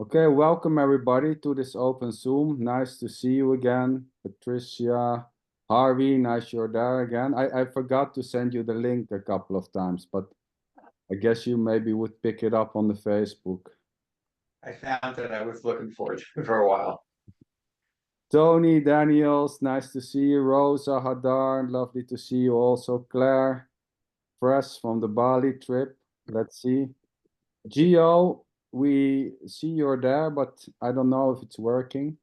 Okay, welcome everybody to this open Zoom. Nice to see you again. Patricia, Harvey, nice you're there again. I forgot to send you the link a couple of times, but I guess you maybe would pick it up on the Facebook. I found that I was looking forward to for a while. Tony, Daniels, nice to see you. Rosa, Hadar, lovely to see you also. Claire, fresh from the Bali trip. Let's see. Gio, we see you're there, but I don't know if it's working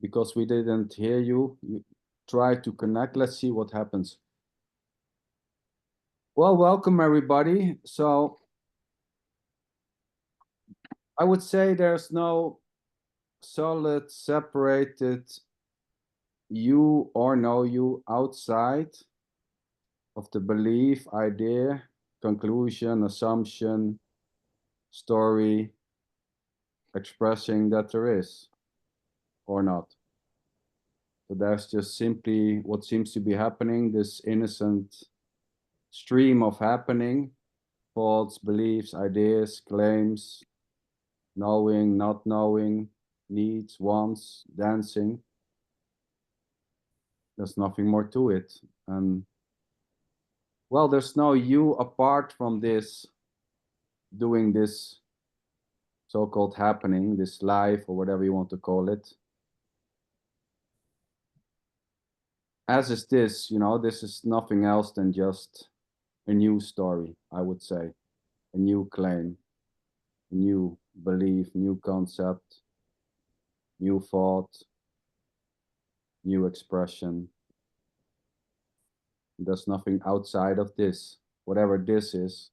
because we didn't hear you. You try to connect. Let's see what happens. Well, welcome everybody. So I would say there's no solid, separated you or no you outside of the belief, idea, conclusion, assumption, story, expressing that there is or not. So there's just simply what seems to be happening, this innocent stream of happening, thoughts, beliefs, ideas, claims, knowing, not knowing, needs, wants, dancing. There's nothing more to it. And well, there's no you apart from this, doing this so-called happening, this life or whatever you want to call it. As is this, this is nothing else than just a new story, I would say, a new claim, a new belief, new concept, new thought, new expression. There's nothing outside of this, whatever this is.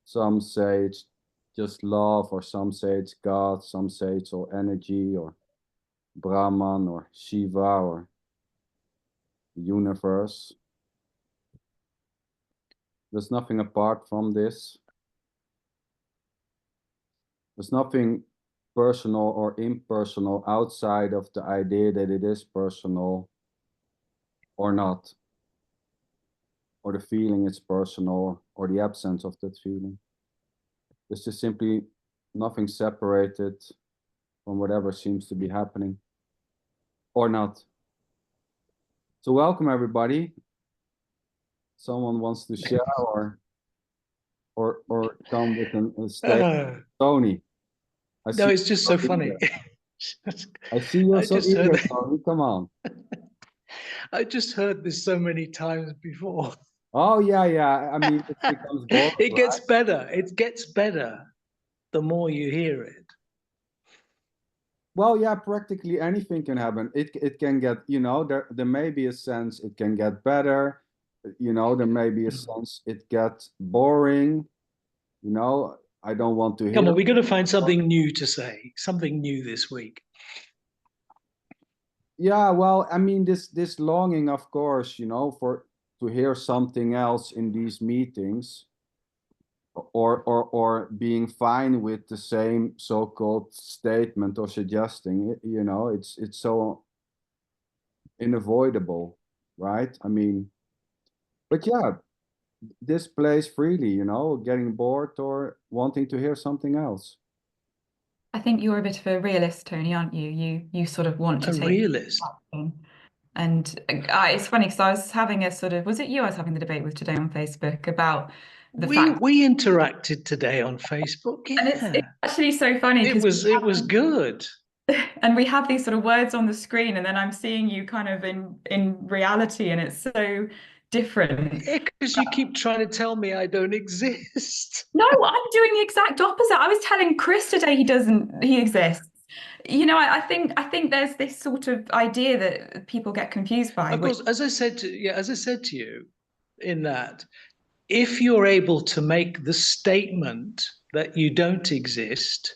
Some say it's just love, or some say it's God, some say it's all energy, or Brahman, or Shiva, or the universe. There's nothing apart from this. There's nothing personal or impersonal outside of the idea that it is personal or not, or the feeling is personal, or the absence of that feeling. There's just simply nothing separated from whatever seems to be happening or not. So welcome everybody. Someone wants to share or come with a statement. Tony. No, it's just so funny. I see you're so eager, Tony. Come on. I just heard this so many times before. Oh yeah. I mean, it becomes boring. It gets better. It gets better the more you hear it. Well, yeah, practically anything can happen. It can get, there may be a sense it can get better. There may be a sense it gets boring. I don't want to hear. Come on, we got to find something new to say. Something new this week. Yeah, well, I mean, this longing, of course, to hear something else in these meetings, or being fine with the same so-called statement or suggesting it, it's so unavoidable, right? I mean, but yeah, this plays freely, getting bored or wanting to hear something else. I think you're a bit of a realist, Tony, aren't you? You sort of want to take a realist. And it's funny because I was having was it you I was having the debate with today on Facebook about the fact we interacted today on Facebook. Yeah. And it's actually so funny. It was good. And we have these sort of words on the screen, and then I'm seeing you kind of in reality, and it's so different. Yeah, because you keep trying to tell me I don't exist. No, I'm doing the exact opposite. I was telling Chris today he exists. I think there's this sort of idea that people get confused by. Of course, as I said to you, in that, if you're able to make the statement that you don't exist,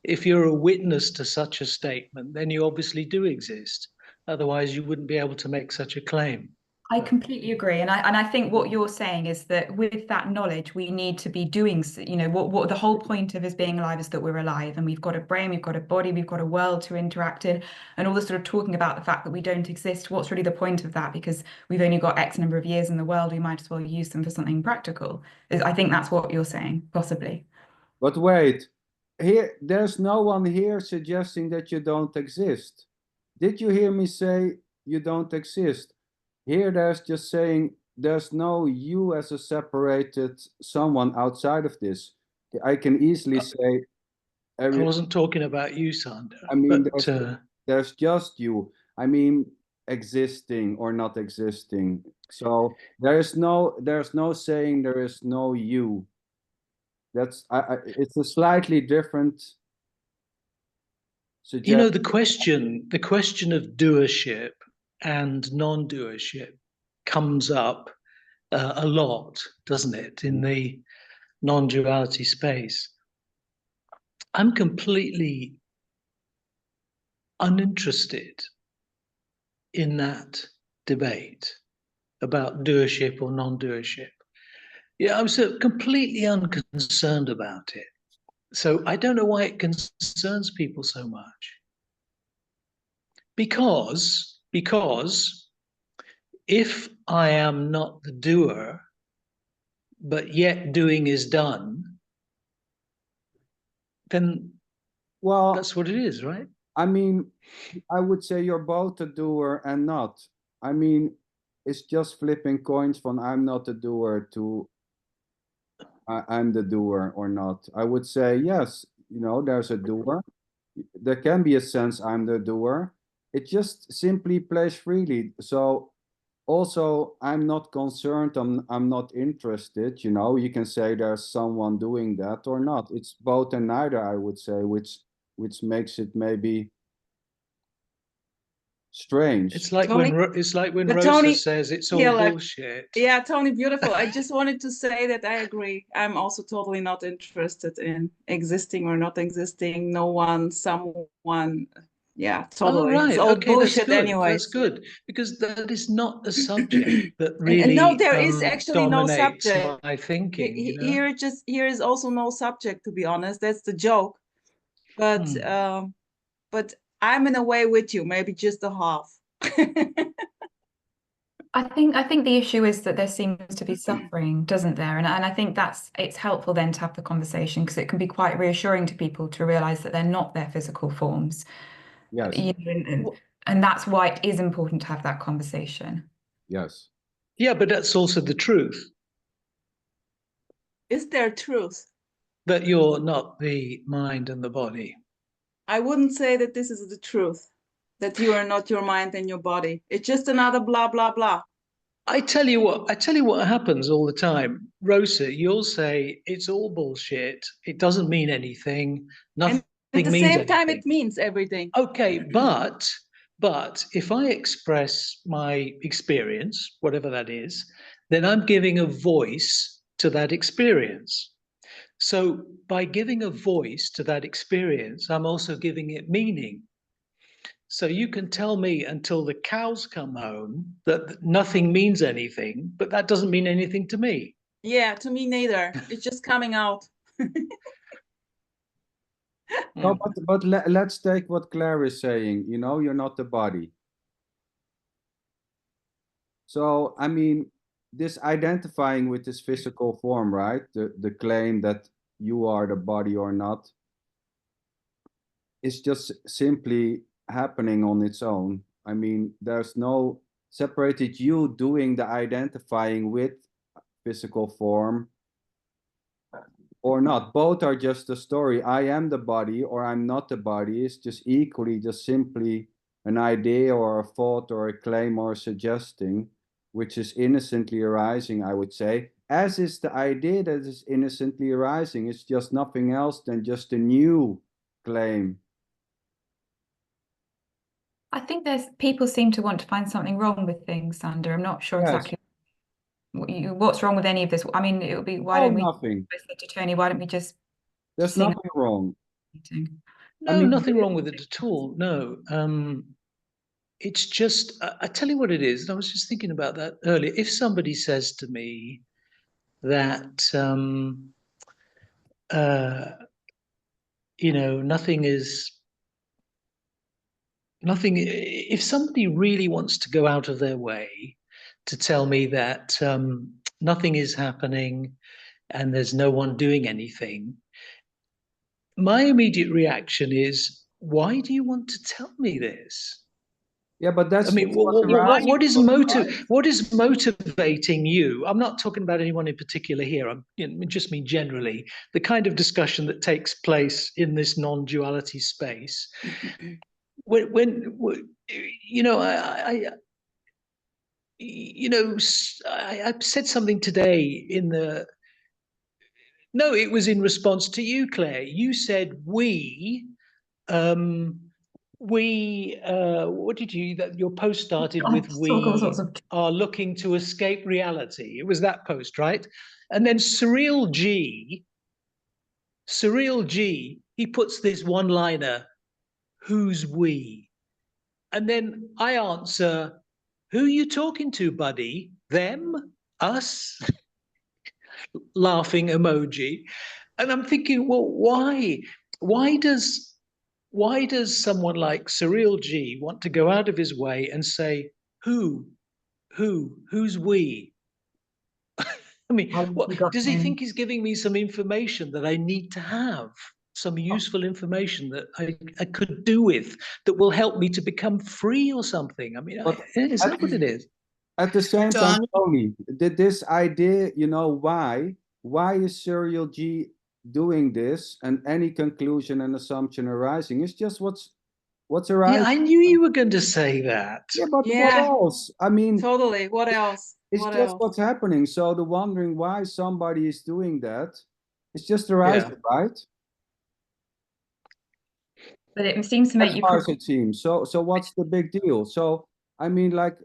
if you're a witness to such a statement, then you obviously do exist. Otherwise, you wouldn't be able to make such a claim. I completely agree, and I think what you're saying is that with that knowledge, we need to be doing, what the whole point of us being alive is that we're alive, and we've got a brain, we've got a body, we've got a world to interact in, and all this sort of talking about the fact that we don't exist. What's really the point of that? Because we've only got X number of years in the world, we might as well use them for something practical. I think that's what you're saying, possibly. But wait, here, there's no one here suggesting that you don't exist. Did you hear me say you don't exist? Here, there's just saying there's no you as a separated someone outside of this. I can easily say, I wasn't talking about you, Sander. I mean, but there's just you. I mean, existing or not existing. So there's no saying there is no you. That's it's a slightly different you know, suggestion. the question of doership and non-doership comes up a lot, doesn't it, in the non-duality space. I'm completely uninterested in that debate about doership or non-doership. Yeah, I'm so completely unconcerned about it. So I don't know why it concerns people so much. Because if I am not the doer, but yet doing is done, then Well, that's what it is, right? I mean, I would say you're both a doer and not. I mean, it's just flipping coins from I'm not a doer to I'm the doer or not. I would say, yes, there's a doer. There can be a sense I'm the doer. It just simply plays freely. So also, I'm not concerned. I'm not interested. You can say there's someone doing that or not. It's both and neither, I would say, which makes it maybe strange. It's like Tony, when but Rosa Tony, says it's all yeah, like, bullshit. yeah, Tony, beautiful. I just wanted to say that I agree. I'm also totally not interested in existing or not existing. No one, someone. Yeah, totally. Oh, right. It's all Okay, that's bullshit good. anyway. That's good, because that is not a subject that And really no, there is actually no dominates subject. my thinking. Here is also no subject, to be honest. That's the joke. But but I'm in a way with you, maybe just a half. I think the issue is that there seems to be suffering, doesn't there? And I think it's helpful then to have the conversation, because it can be quite reassuring to people to realize that they're not their physical forms. Yes. And that's why it is important to have that conversation. Yes. Yeah, but that's also the truth, Is there truth? that you're not the mind and the body. I wouldn't say that this is the truth, that you are not your mind and your body. It's just another blah, blah, blah. I tell you what happens all the time. Rosa, you'll say it's all bullshit. It doesn't mean anything. Nothing At the means same time, anything. it means everything. Okay, but if I express my experience, whatever that is, then I'm giving a voice to that experience. So by giving a voice to that experience, I'm also giving it meaning. So you can tell me until the cows come home that nothing means anything, but that doesn't mean anything to me. Yeah, to me neither. It's just coming out. No, but let's take what Claire is saying. You're not the body. So, I mean, this identifying with this physical form, right? The claim that you are the body or not, is just simply happening on its own. I mean, there's no separated you doing the identifying with physical form or not. Both are just a story. I am the body or I'm not the body. It's just equally just simply an idea or a thought or a claim or a suggesting, which is innocently arising, I would say, as is the idea that is innocently arising. It's just nothing else than just a new claim. I think people seem to want to find something wrong with things, Sander. I'm not sure exactly what's wrong with any of this. I mean, it would be, why don't we, nothing. I said to Tony, why don't we just There's nothing wrong. No, nothing wrong with it at all. No. It's just, I tell you what it is, and I was just thinking about that earlier. If somebody says to me that, nothing, if somebody really wants to go out of their way to tell me that nothing is happening and there's no one doing anything, my immediate reaction is, why do you want to tell me this? Yeah, but that's I mean, just what's arising, what is motivating you? I'm not talking about anyone in particular here. I just mean generally the kind of discussion that takes place in this non-duality space. When you know, I said something today in the. No, it was in response to you, Claire. You said what did you, that your post started with, we are looking to escape reality. It was that post, right? And then Surreal G, he puts this one-liner, who's we? And then I answer, who are you talking to, buddy? Them? Us? Laughing emoji. And I'm thinking, well, why? Why does someone like Surreal G want to go out of his way and say, who's we? I mean, what does he think he's giving me some information that I need to have? Some useful information that I could do with, that will help me to become free or something. I mean, is that what it is? At the same time, Tony, this idea, you know, why is Serial G doing this, and any conclusion and assumption arising is just what's arising. Yeah, I knew you were going to say that. Yeah, but what else? I mean, totally. What else? It's just what's happening. So the wondering why somebody is doing that, it's just arising, right? But it seems to make as you. Far as it seems. So what's the big deal? So I mean, like,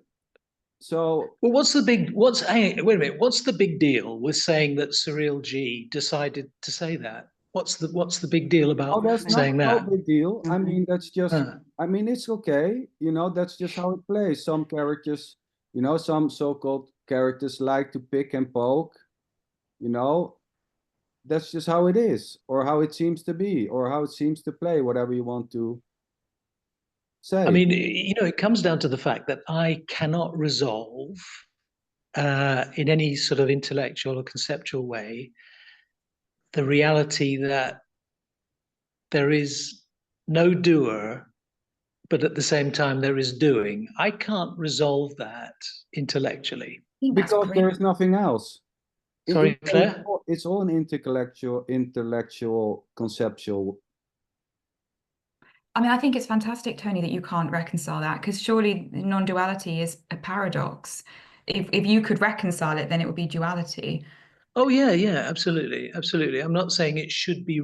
so. Well, what's the big? Wait a minute. What's the big deal with saying that Surreal G decided to say that? What's the big deal about saying that? No big deal. I mean, that's just. I mean, it's okay. You know, that's just how it plays. Some characters, you know, some so-called characters like to pick and poke. You know, that's just how it is, or how it seems to be, or how it seems to play. Whatever you want to say. I mean, you know, it comes down to the fact that I cannot resolve in any sort of intellectual or conceptual way the reality that there is no doer, but at the same time there is doing. I can't resolve that intellectually. Because there is nothing else. Sorry, Claire? It's all an intellectual, conceptual. I mean, I think it's fantastic, Tony, that you can't reconcile that, because surely non-duality is a paradox. If you could reconcile it, then it would be duality. Oh yeah, absolutely. I'm not saying it should be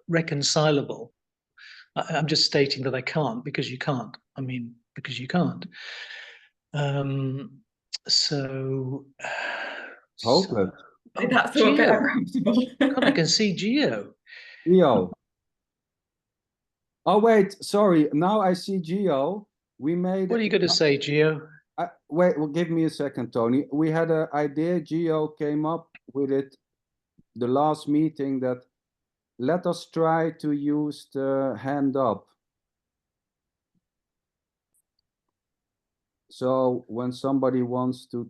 reconcilable. I'm just stating that I can't, because you can't. I mean, because you can't. So hopeless. That's a bit uncomfortable. God, I can see Geo. Oh wait, sorry. Now I see Geo. We made. What are you going to say, Geo? Wait, well, give me a second, Tony. We had an idea. Geo came up with it the last meeting, that let us try to use the hand up. So when somebody wants to,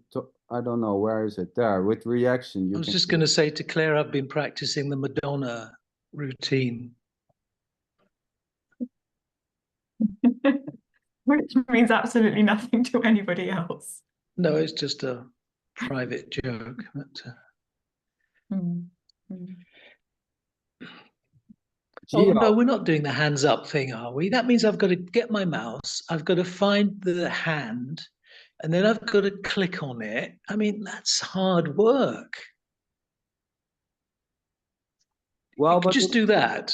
I don't know, where is it? There, with reaction. I was just going to say to Claire, I've been practicing the Madonna routine. Which means absolutely nothing to anybody else. No, it's just a private joke. But, oh, no, we're not doing the hands up thing, are we? That means I've got to get my mouse, I've got to find the hand, and then I've got to click on it. I mean, that's hard work. Well, but just do that.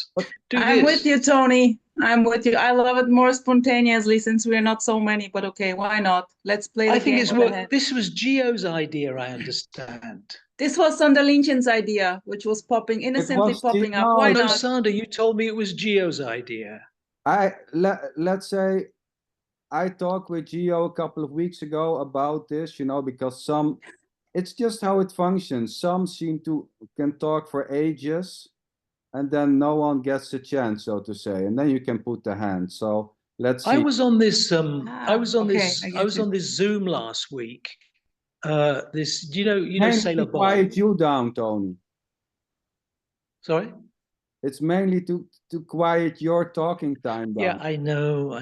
I'm with you, Tony. I'm with you. I love it more spontaneously, since we're not so many, but okay, why not? Let's play the game. I think it's this was Geo's idea, I understand. This was Sander Lynch's idea, which was innocently popping up. Why not? Sander, you told me it was Geo's idea. Let's say I talked with Geo a couple of weeks ago about this, you know, because it's just how it functions. Some can talk for ages, and then no one gets a chance, so to say, and then you can put the hand. So let's see. I was on this Zoom last week. You know Sailor Bob. Quiet you down, Tony. Sorry? It's mainly to quiet your talking time down. Yeah, I know.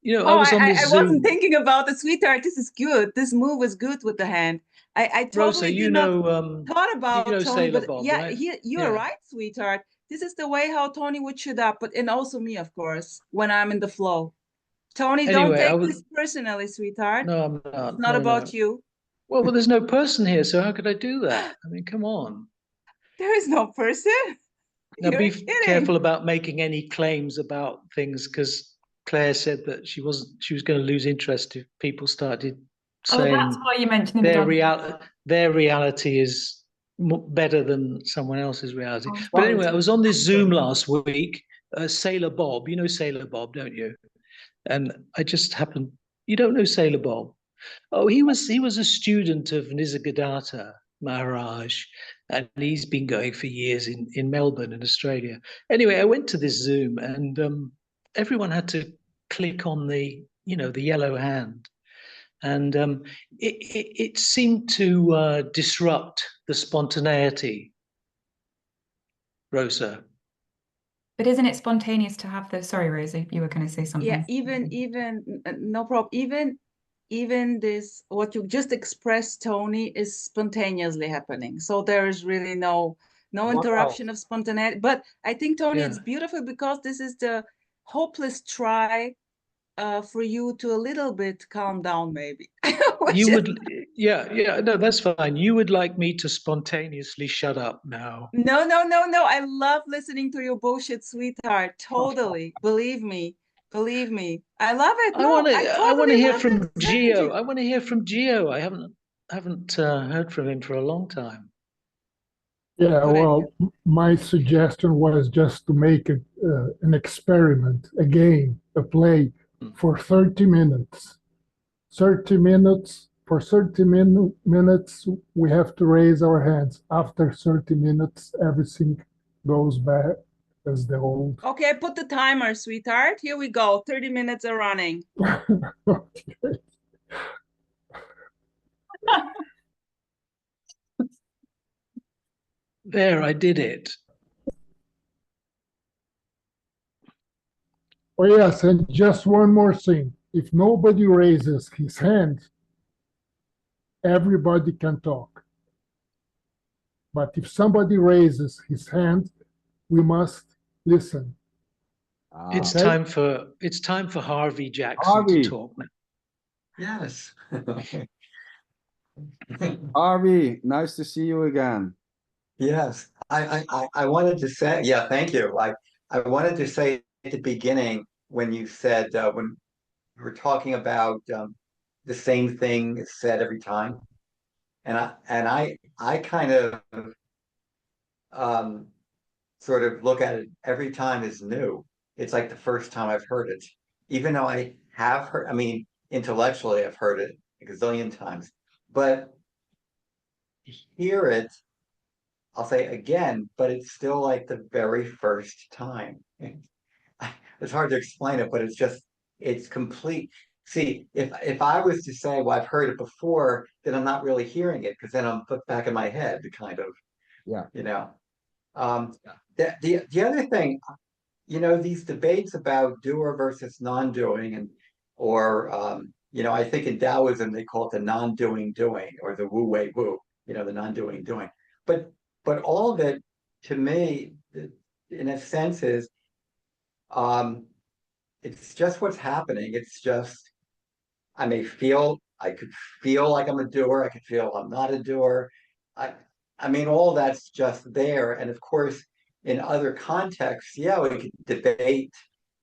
You know, Oh, I was on this I Zoom. wasn't thinking about it, sweetheart. This is good. This move is good with the hand. I Rosa, totally you did not know, thought about you know Tony, Sailor but Bob, yeah, right? you're Yeah. right, sweetheart. This is the way how Tony would shoot up, but and also me, of course, when I'm in the flow. Tony, don't Anyway, I take was. this personally, sweetheart. No, I'm It's not. not No, about no. you. Well, there's no person here, so how could I do that? I mean, come on. There is no person. Now, You're be kidding. careful about making any claims about things, because Claire said that she was going to lose interest if people started Oh, saying that's why you mentioned the their reality is better than someone else's reality. Oh, But sorry. anyway, I was on this Zoom last week. Sailor Bob, you know Sailor Bob, don't you? And I just happened. You don't know Sailor Bob? Oh, he was a student of Nisargadatta Maharaj, and he's been going for years in Melbourne in Australia. Anyway, I went to this Zoom, and everyone had to click on the yellow hand, and it seemed to disrupt the spontaneity. Rosa. But isn't it spontaneous to have the? Sorry, Rosie, you were going to say something. Yeah, even no problem. Even this what you just expressed, Tony, is spontaneously happening. So there is really no interruption of spontaneity. But I think, Tony, it's beautiful because this is the hopeless try for you to a little bit calm down, maybe. You would, yeah, no, that's fine. You would like me to spontaneously shut up now. No. I love listening to your bullshit, sweetheart. Totally. Believe me. I love it. I want to hear love from it. Gio. I want to hear from Gio. I haven't heard from him for a long time. Yeah, Good well, my suggestion was just to make it an experiment, a game, a play for 30 minutes. 30 minutes, for 30 minutes, we have to raise our hands. After 30 minutes, everything goes back as the old. Okay, put the timer, sweetheart. Here we go. 30 minutes are running. Okay. There, I did it. Oh, yes, and just one more thing. If nobody raises his hand, everybody can talk. But if somebody raises his hand, we must listen. It's Okay? time for Harvey Jackson Harvey. to talk now. Yes. Harvey, nice to see you again. Yes. I wanted to say, yeah, thank you. I wanted to say at the beginning when you said when we were talking about the same thing is said every time, and I kind of sort of look at it every time as new. It's like the first time I've heard it, even though I have heard. I mean, intellectually, I've heard it a gazillion times, but hear it, I'll say again, but it's still like the very first time. It's hard to explain it, but it's complete. See, if I was to say, well, I've heard it before, then I'm not really hearing it because then I'm put back in my head, kind of, Yeah. you know. The other thing, these debates about doer versus non-doing, or I think in Taoism they call it the non-doing doing, or the wu wei wu, the non-doing doing. But all of it, to me, in a sense, is it's just what's happening. It's just I could feel like I'm a doer. I could feel I'm not a doer. I mean, all that's just there. And of course, in other contexts, yeah, we could debate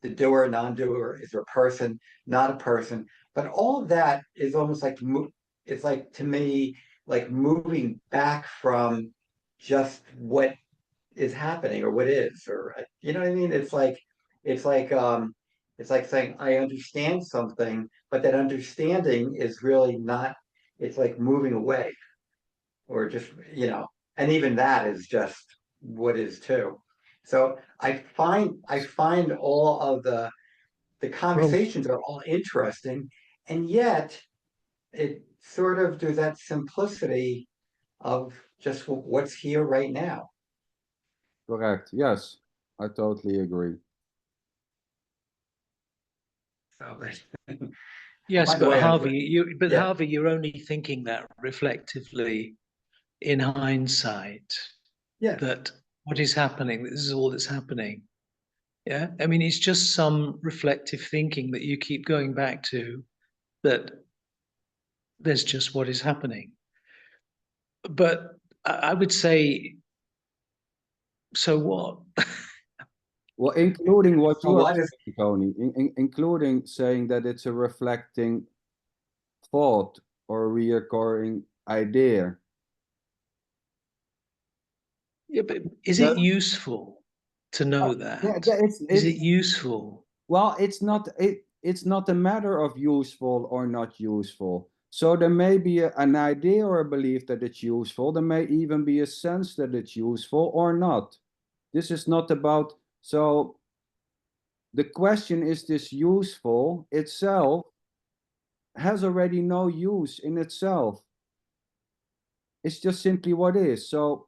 the doer, non-doer. Is there a person, not a person? But all of that is almost like it's like, to me, like moving back from just what is happening or what is, or you know what I mean? It's like it's like saying I understand something, but that understanding is really not. It's like moving away, or just and even that is just what is too. So I find all of the conversations are all interesting, and yet it sort of there's that simplicity of just what's here right now. Correct. Yes. I totally agree. So, Yes, by the but way, Harvey, yeah. Harvey, you're only thinking that reflectively in hindsight, Yeah. that what is happening, this is all that's happening. Yeah. I mean, it's just some reflective thinking that you keep going back to, that there's just what is happening. But I would say, so what? Well, including what So you are what is saying, Tony, including saying that it's a reflecting thought or reoccurring idea. Yeah, but is Yeah. it useful to know that? Yeah, Is it useful? well, it's not a matter of useful or not useful. So there may be an idea or a belief that it's useful. There may even be a sense that it's useful or not. This is not about, so the question, is this useful itself, has already no use in itself. It's just simply what is. So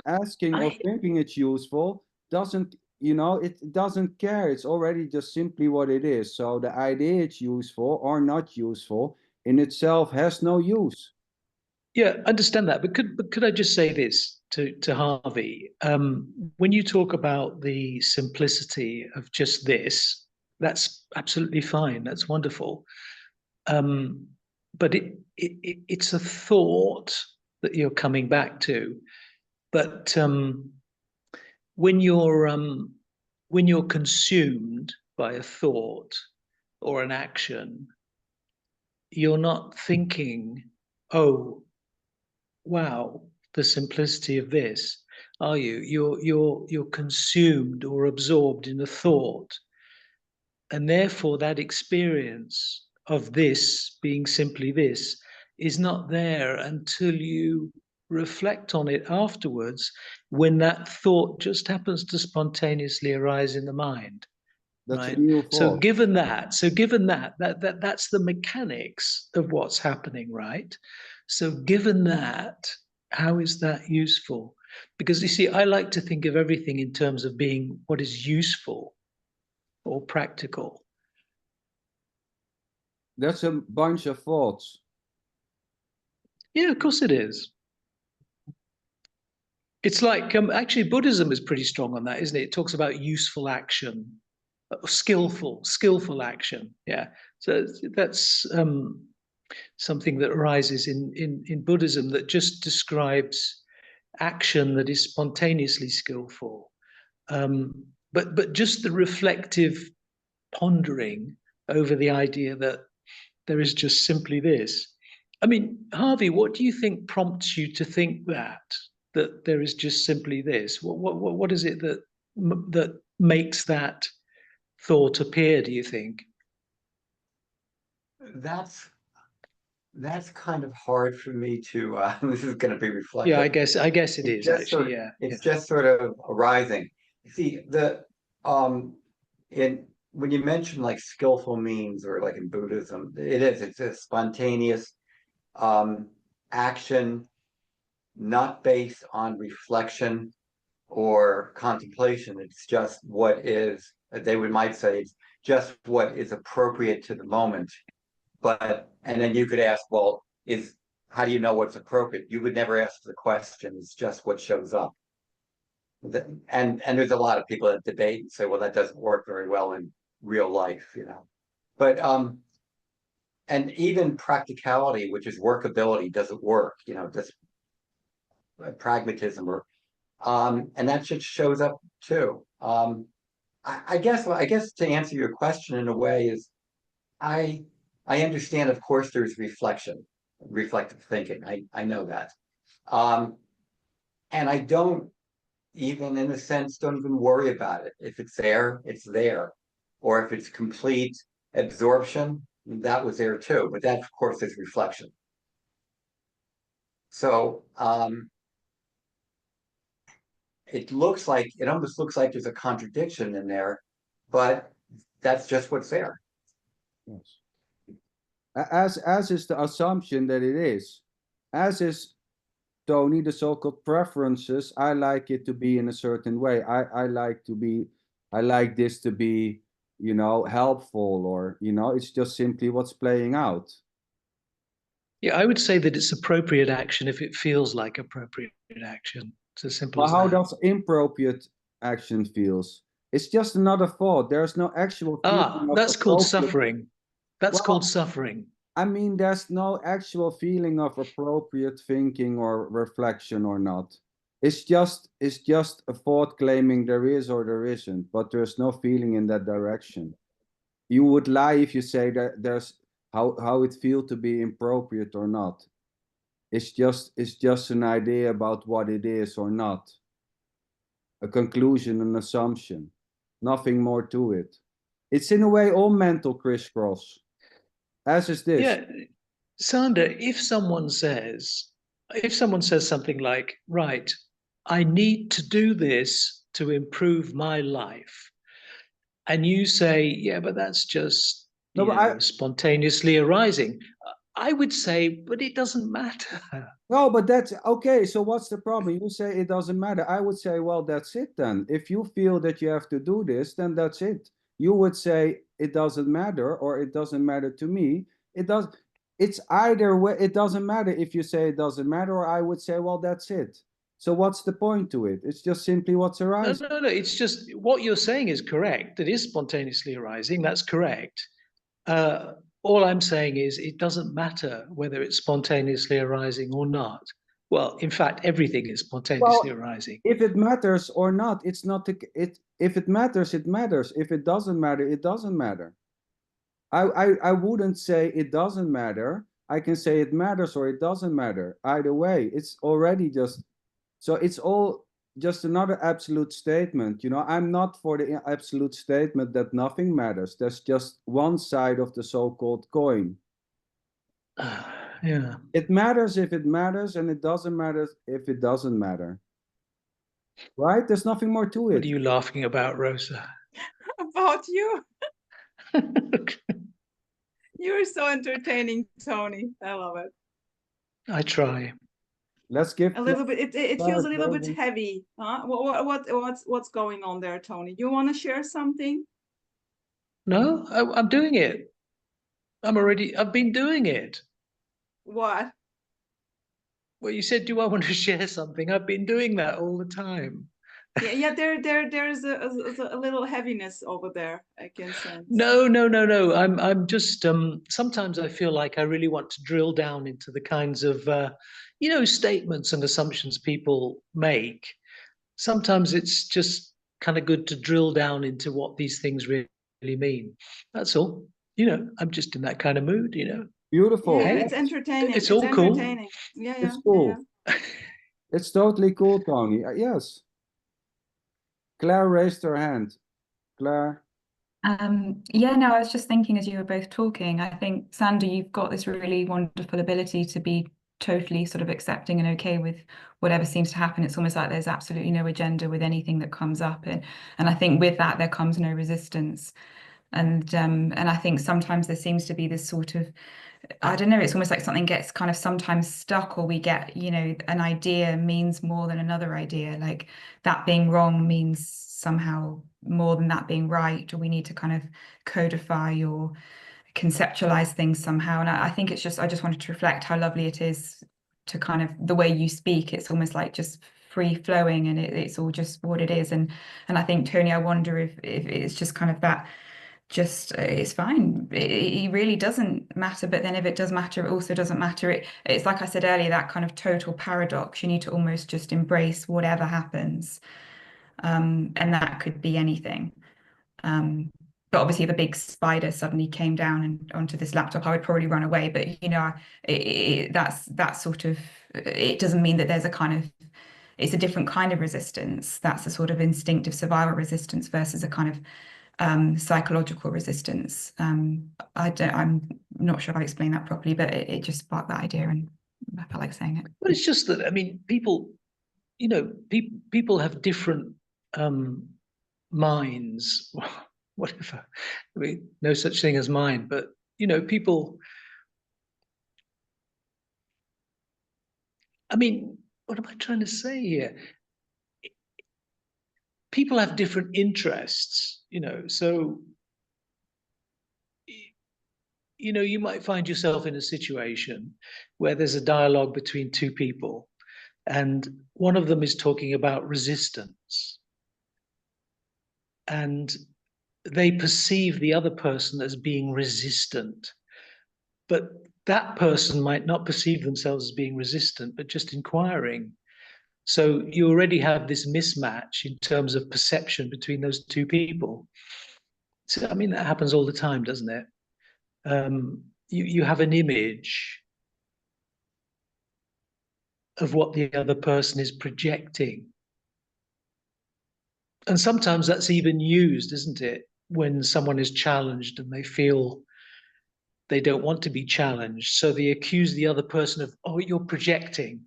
asking or thinking it's useful doesn't, it doesn't care. It's already just simply what it is. So the idea it's useful or not useful in itself has no use. Yeah, understand that. But could I just say this to Harvey? When you talk about the simplicity of just this, that's absolutely fine. That's wonderful. But it's a thought that you're coming back to. But when you're consumed by a thought or an action, you're not thinking, oh, wow, the simplicity of this, are you? You're consumed or absorbed in a thought, and therefore that experience of this being simply this is not there until you reflect on it afterwards, when that thought just happens to spontaneously arise in the mind. That's a Right. new So thought. given that, that's the mechanics of what's happening, right? So given that, how is that useful? Because you see, I like to think of everything in terms of being what is useful or practical. That's a bunch of thoughts. Yeah, of course it is. It's like actually Buddhism is pretty strong on that, isn't it? It talks about useful action, skillful action. Yeah. So that's something that arises in Buddhism, that just describes action that is spontaneously skillful. But just the reflective pondering over the idea that there is just simply this. I mean, Harvey, what do you think prompts you to think that there is just simply this? What is it that makes that thought appear, do you think? that's kind of hard for me to this is going to be Yeah, reflective. I guess it It's is just sort actually. of Yeah, yeah. it's just sort of arising. See, the in when you mention like skillful means, or like in Buddhism, it's a spontaneous um action, not based on reflection or contemplation. It's just what is, they might say, it's just what is appropriate to the moment. But, and then you could ask, well, how do you know what's appropriate? You would never ask the question. It's just what shows up. And there's a lot of people that debate and say, well, that doesn't work very well in real life. But and even practicality, which is workability, doesn't work, just pragmatism, or and that just shows up too. I guess to answer your question in a way is, I I understand, of course, there's reflective thinking. I know that. Um, and I don't even, in a sense, don't even worry about it. If it's there, it's there. Or if it's complete absorption, that was there too. But that, of course, is reflection. So it almost looks like there's a contradiction in there, but that's just what's there. Yes. As is the assumption that it is, as is Tony, the so-called preferences, I like it to be in a certain way. I like this to be, you know, helpful, or, you know, it's just simply what's playing out. Yeah, I would say that it's appropriate action if it feels like appropriate action. It's as simple Well, as how that. does inappropriate action feels? It's just another thought. There's no actual feeling of That's called appropriate. suffering. That's called suffering. I mean, there's no actual feeling of appropriate thinking or reflection or not. It's just a thought claiming there is or there isn't, but there's no feeling in that direction. You would lie if you say that there's how it feels to be appropriate or not. It's just an idea about what it is or not. A conclusion, an assumption. Nothing more to it. It's in a way all mental crisscross. As is this. Yeah, Sander, if someone says something like, right, I need to do this to improve my life, and you say, yeah, but that's just, No, but spontaneously arising, I would say, but it doesn't matter. No, but that's okay. So what's the problem? You say it doesn't matter. I would say, well, that's it then. If you feel that you have to do this, then that's it. You would say it doesn't matter, or it doesn't matter to me. It does. It's either way. It doesn't matter if you say it doesn't matter, or I would say, well, that's it. So what's the point to it? It's just simply what's arising. No. It's just what you're saying is correct. It is spontaneously arising. That's correct. All I'm saying is it doesn't matter whether it's spontaneously arising or not. Well, in fact, everything is spontaneously arising. If it matters or not, it's not it. If it matters, it matters. If it doesn't matter, it doesn't matter. I wouldn't say it doesn't matter. I can say it matters or it doesn't matter. Either way, it's already just, so it's all just another absolute statement. You know, I'm not for the absolute statement that nothing matters. There's just one side of the so-called coin. Yeah. It matters if it matters, and it doesn't matter if it doesn't matter. Right? There's nothing more to What it. are you laughing about, Rosa? About you. You're so entertaining, Tony. I love it. I try. Let's give A little bit. It feels a little bit version. heavy. Huh? What's going on there, Tony? You want to share something? No, I'm doing it. I've been doing it. What? Well, you said, do I want to share something? I've been doing that all the time. Yeah. There's a little heaviness over there. I can sense. No. I'm just sometimes I feel like I really want to drill down into the kinds of statements and assumptions people make. Sometimes it's just kind of good to drill down into what these things really mean. That's all. I'm just in that kind of mood, Beautiful. Yeah, Hey, it's entertaining. it's all cool. Entertaining. Yeah. It's cool. It's totally cool, Tony. Yes. Claire raised her hand. Claire. Yeah, no, I was just thinking as you were both talking, I think, Sander, you've got this really wonderful ability to be totally sort of accepting and okay with whatever seems to happen. It's almost like there's absolutely no agenda with anything that comes up. And I think with that, there comes no resistance. And I think sometimes there seems to be this sort of, I don't know, it's almost like something gets kind of sometimes stuck, or we get, an idea means more than another idea. Like that being wrong means somehow more than that being right, or we need to kind of codify or conceptualize things somehow. And I think it's just, I just wanted to reflect how lovely it is to kind of, the way you speak, it's almost like just free flowing, and it's all just what it is. And I think, Tony, I wonder if it's just kind of that, just it's fine, it really doesn't matter, but then if it does matter, it also doesn't matter. It's like I said earlier, that kind of total paradox. You need to almost just embrace whatever happens, and that could be anything. But obviously if a big spider suddenly came down and onto this laptop, I would probably run away. But that's sort of, it doesn't mean that there's a kind of, it's a different kind of resistance. That's a sort of instinctive survival resistance versus a kind of psychological resistance. I'm not sure if I explained that properly, but it just sparked that idea, and I felt like saying it. But it's just that, I mean, people have different minds, whatever. I mean, no such thing as mind, but people. I mean, what am I trying to say here? People have different interests, so you might find yourself in a situation where there's a dialogue between two people, and one of them is talking about resistance, and they perceive the other person as being resistant, but that person might not perceive themselves as being resistant, but just inquiring. So you already have this mismatch in terms of perception between those two people. So, I mean, that happens all the time, doesn't it? You have an image of what the other person is projecting. And sometimes that's even used, isn't it? When someone is challenged and they feel they don't want to be challenged. So they accuse the other person of, oh, you're projecting.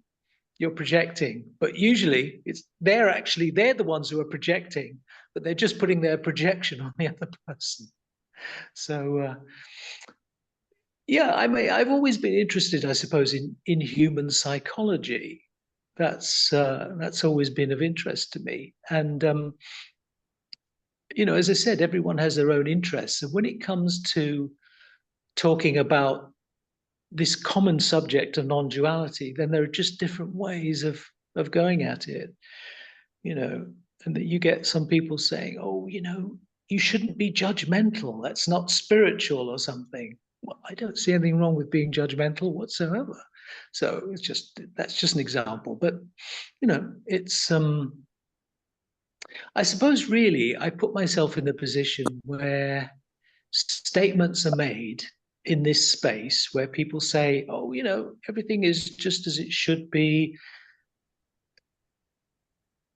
But usually they're the ones who are projecting, but they're just putting their projection on the other person. So, yeah, I've always been interested, I suppose, in human psychology. That's always been of interest to me. And, as I said, everyone has their own interests. And when it comes to talking about this common subject of non-duality, then there are just different ways of going at it, and that you get some people saying, oh, you shouldn't be judgmental. That's not spiritual or something. Well, I don't see anything wrong with being judgmental whatsoever. So that's just an example. But, it's, I suppose really I put myself in the position where statements are made in this space where people say, oh, everything is just as it should be.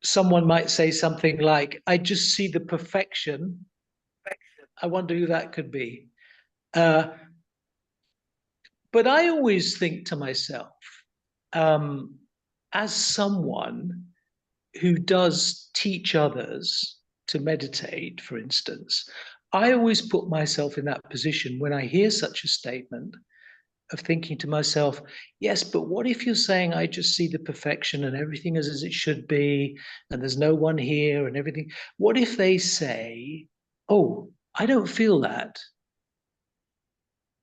Someone might say something like, I just see the perfection. I wonder who that could be. But I always think to myself, as someone who does teach others to meditate, for instance, I always put myself in that position when I hear such a statement of thinking to myself, yes, but what if you're saying, I just see the perfection and everything is as it should be, and there's no one here and everything. What if they say, oh, I don't feel that.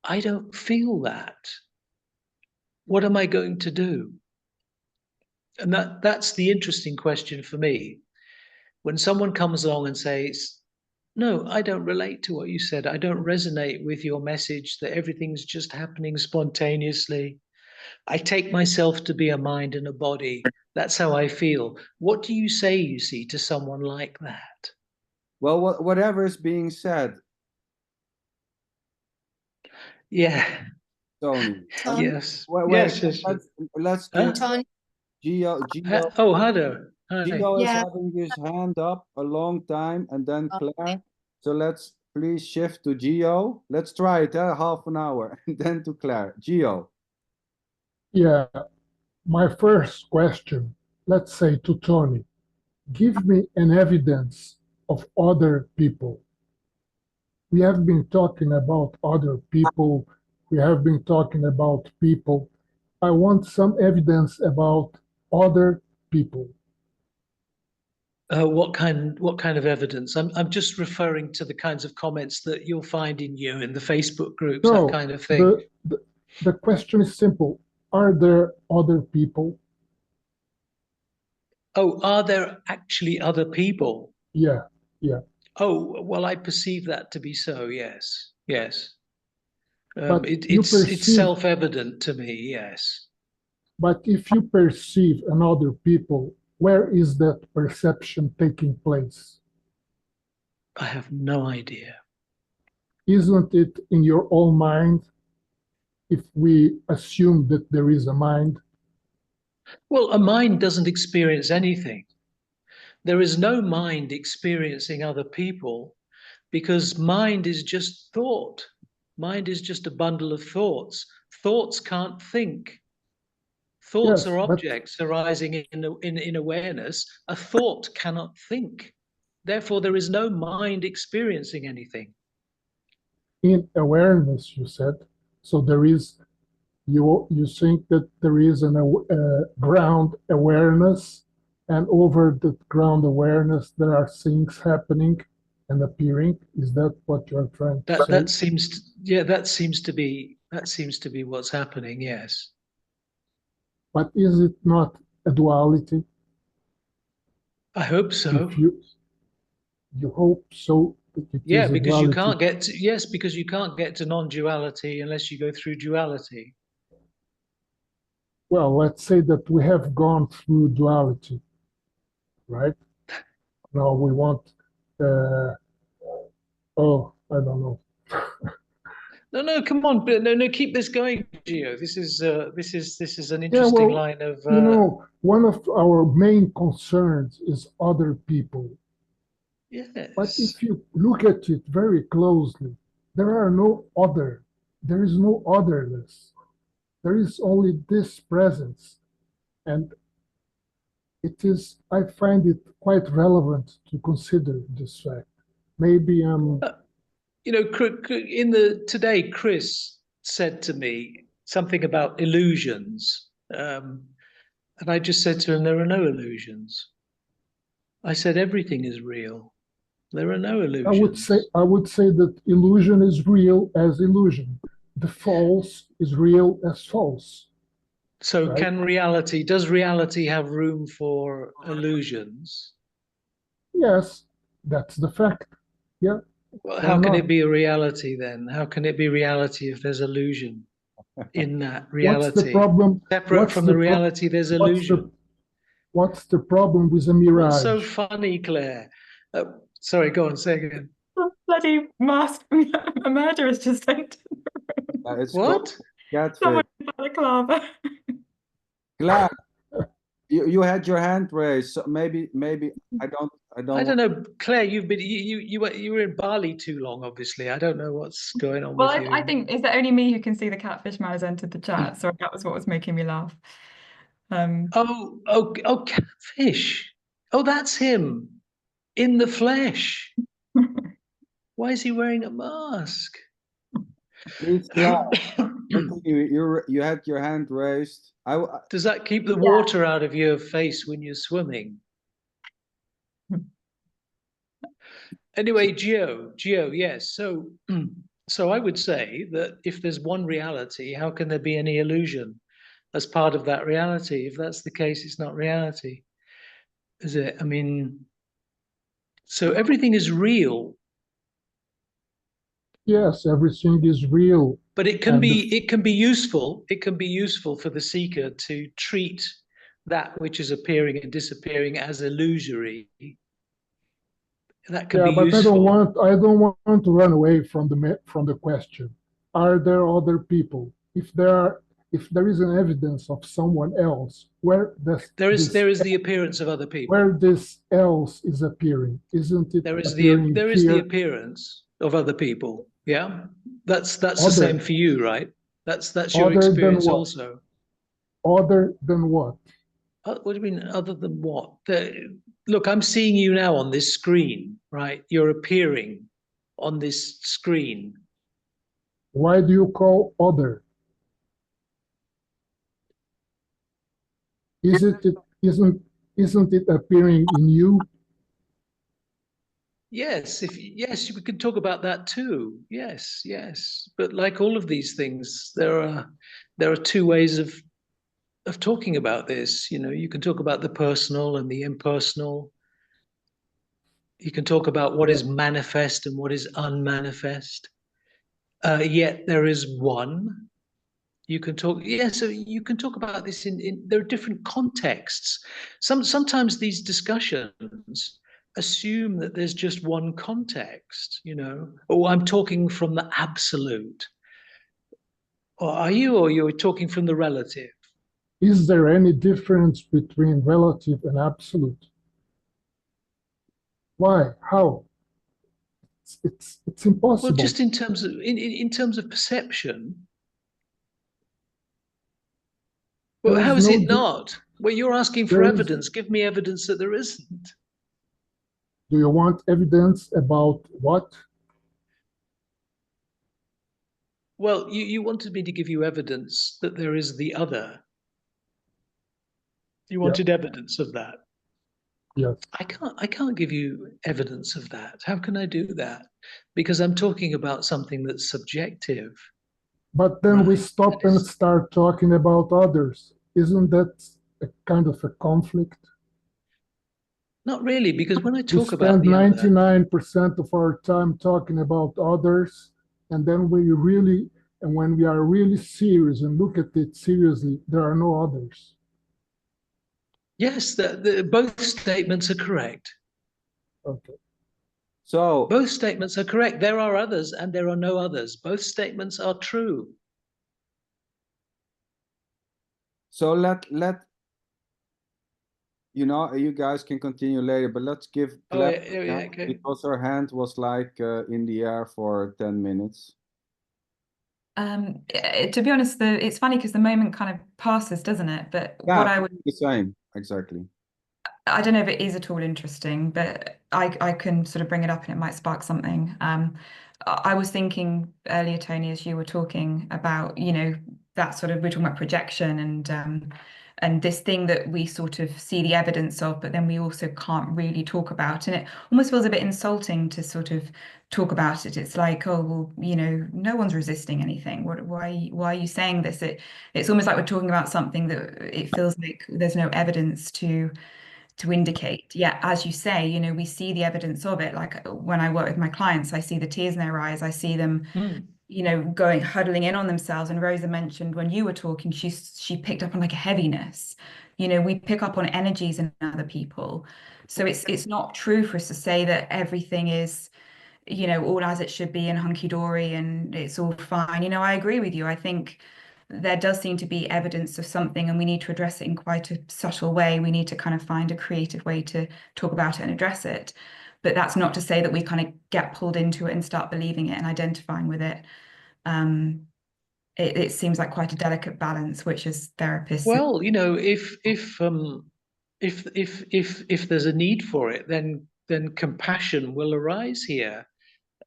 I don't feel that. What am I going to do? And that's the interesting question for me. When someone comes along and says, no, I don't relate to what you said. I don't resonate with your message that everything's just happening spontaneously. I take myself to be a mind and a body. That's how I feel. What do you say, you see, to someone like that? Well, whatever is being said, Yeah. Tony. Yes. Wait, Yes. let's Huh? give Tony, Gio. Oh, Hado. Hi. Gio is Yeah. having his hand up a long time, and then Claire. So let's please shift to Gio. Let's try it, half an hour, and then to Claire. Gio. Yeah, my first question, let's say to Tony, give me an evidence of other people. We have been talking about other people. We have been talking about people. I want some evidence about other people. What kind of evidence? I'm just referring to the kinds of comments that you'll find in the Facebook groups, No, that kind of thing. the question is simple. Are there other people? Oh, are there actually other people? Yeah, yeah. Oh, well, I perceive that to be so, yes. Yes. But It's self-evident to me, yes. But if you perceive another people, where is that perception taking place? I have no idea. Isn't it in your own mind, if we assume that there is a mind? Well, a mind doesn't experience anything. There is no mind experiencing other people, because mind is just thought. Mind is just a bundle of thoughts. Thoughts can't think. Thoughts Yes, are but objects arising in awareness. A thought cannot think. Therefore, there is no mind experiencing anything. in awareness, you said, so there is You think that there is ground awareness, and over the ground awareness there are things happening and appearing. Is that what you're trying to say? That seems to, yeah, that seems to be what's happening. Yes. But is it not a duality? I hope so. If you hope so, that it Yeah, is a because you duality. can't get to, yes, because you can't get to non-duality unless you go through duality. Well, let's say that we have gone through duality, right? Now we want, oh, I don't know. No, come on, no, keep this going, Gio. This is an Yeah, interesting well, line of. you know, one of our main concerns is other people. But Yes. if you look at it very closely, there is no otherness. There is only this presence. And I find it quite relevant to consider this fact. Maybe I'm. You know, today, Chris said to me something about illusions, and I just said to him, "There are no illusions." I said, "Everything is real. There are no illusions." I would say that illusion is real as illusion. The false is real as false. So, Right? does reality have room for illusions? Yes, that's the fact. Yeah. Well, Why how can not? it be a reality then? How can it be reality if there's illusion in that What's the reality? problem? Separate from the reality, there's illusion. What's the problem with a What's so mirage? funny, Claire? Sorry, go on, say again. Bloody mask, a murder has just entered. It's What? called catfish. Someone in balaclava. Glad you had your hand raised. So maybe I don't I don't know, Claire. You've been you were in Bali too long. Obviously, I don't know what's going on Well, with you. I think, is that only me who can see the catfish man has entered the chat? So that was what was making me laugh. Oh, catfish. Oh, that's him in the flesh. Why is he wearing a mask? Please, Glad. Continue. You had your hand raised. Does that keep the water out of your face when you're swimming? Anyway, Gio, yes. So I would say that if there's one reality, how can there be any illusion as part of that reality? If that's the case, it's not reality, is it? I mean, so everything is real, Yes, everything is real. but it can be useful. It can be useful for the seeker to treat that which is appearing and disappearing as illusory. That can be but useful. I don't want to run away from the question. Are there other people? If there is an evidence of someone else, there is the appearance of other people. Where this else is appearing, isn't it? There is the appearance of other people. Yeah, that's the same for you, right? That's your experience also. Other than what? What do you mean, other than what? Look, I'm seeing you now on this screen, right? You're appearing on this screen. Why do you call other? Isn't it appearing in you? Yes, yes, we can talk about that too. Yes. But like all of these things, there are two ways of talking about this. You know, you can talk about the personal and the impersonal. You can talk about what is manifest and what is unmanifest. Yet there is one. You can talk, so you can talk about this in there are different contexts. Sometimes these discussions assume that there's just one context, you know. Oh, I'm talking from the absolute. Or you're talking from the relative? Is there any difference between relative and absolute? Why? How? It's impossible. Well, just in terms of perception. Well, how is it not? Well, you're asking for evidence. Give me evidence that there isn't. Do you want evidence about what? Well, you wanted me to give you evidence that there is the other. You wanted evidence of that. Yes. I can't give you evidence of that. How can I do that? Because I'm talking about something that's subjective. But then we Right. stop and start talking about others. Isn't that a kind of a conflict? Not really, because when I We talk about spend the other, 99% of our time talking about others, and then when we are really serious and look at it seriously, there are no others. yes, both statements are correct. Okay. So Both statements are correct. There are others and there are no others. Both statements are true. so let you guys can continue later, but let's give Oh, Claire yeah, a chance, okay. because her hand was like in the air for 10 minutes. To be honest, it's funny because the moment kind of passes, doesn't it? But Yeah, what I would, the same, exactly. I don't know if it is at all interesting, but I can sort of bring it up and it might spark something. I was thinking earlier, Tony, as you were talking about, that sort of, we're talking about projection and this thing that we sort of see the evidence of, but then we also can't really talk about. And it almost feels a bit insulting to sort of talk about it. It's like, oh, well, no one's resisting anything. Why are you saying this? It's almost like we're talking about something that it feels like there's no evidence to indicate. Yeah, as you say, we see the evidence of it. Like when I work with my clients, I see the tears in their eyes. I see them, going huddling in on themselves. And Rosa mentioned when you were talking, she picked up on like a heaviness. We pick up on energies in other people. So it's not true for us to say that everything is, all as it should be and hunky-dory and it's all fine. I agree with you. I think there does seem to be evidence of something and we need to address it in quite a subtle way. We need to kind of find a creative way to talk about it and address it. But that's not to say that we kind of get pulled into it and start believing it and identifying with it. It seems like quite a delicate balance, which as therapists. Well, if there's a need for it, then compassion will arise here,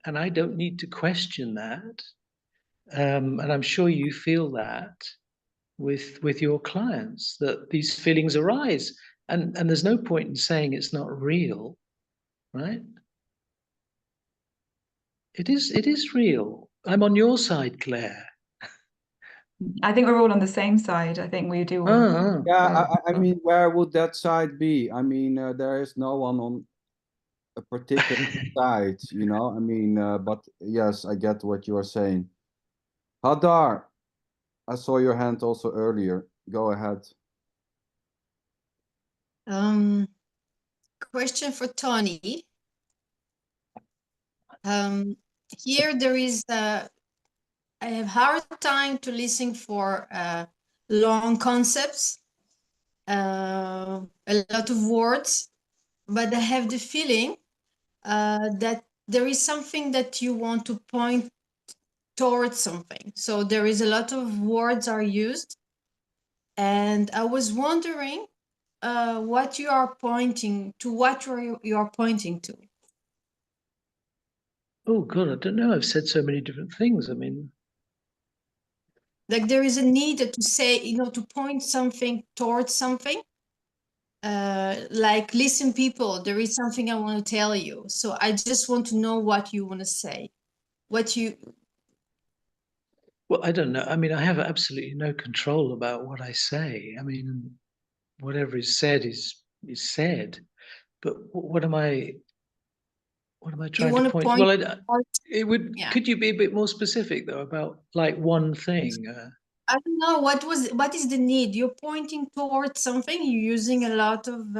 and I don't need to question that. And I'm sure you feel that with your clients, that these feelings arise, and there's no point in saying it's not real, right? It is real. I'm on your side, Claire. I think we're all on the same side. I think we do all. Yeah, I mean, where would that side be? I mean, there is no one on a particular side, I mean, but yes, I get what you are saying. Hadar, I saw your hand also earlier. Go ahead. Question for Tony. Here there is I have hard time to listen for long concepts, a lot of words, but I have the feeling that there is something that you want to point towards something. So there is a lot of words are used, and I was wondering what you are pointing to, what you are pointing to. Oh God, I don't know. I've said so many different things. I mean, like there is a need to say, to point something towards something. Like, listen, people, there is something I want to tell you. So I just want to know what you want to say. well, I don't know. I mean, I have absolutely no control about what I say. I mean, whatever is said is said. But what am I trying to point to? Well, it would. Yeah. Could you be a bit more specific though about like one thing? I don't know what is the need. You're pointing towards something. You're using a lot of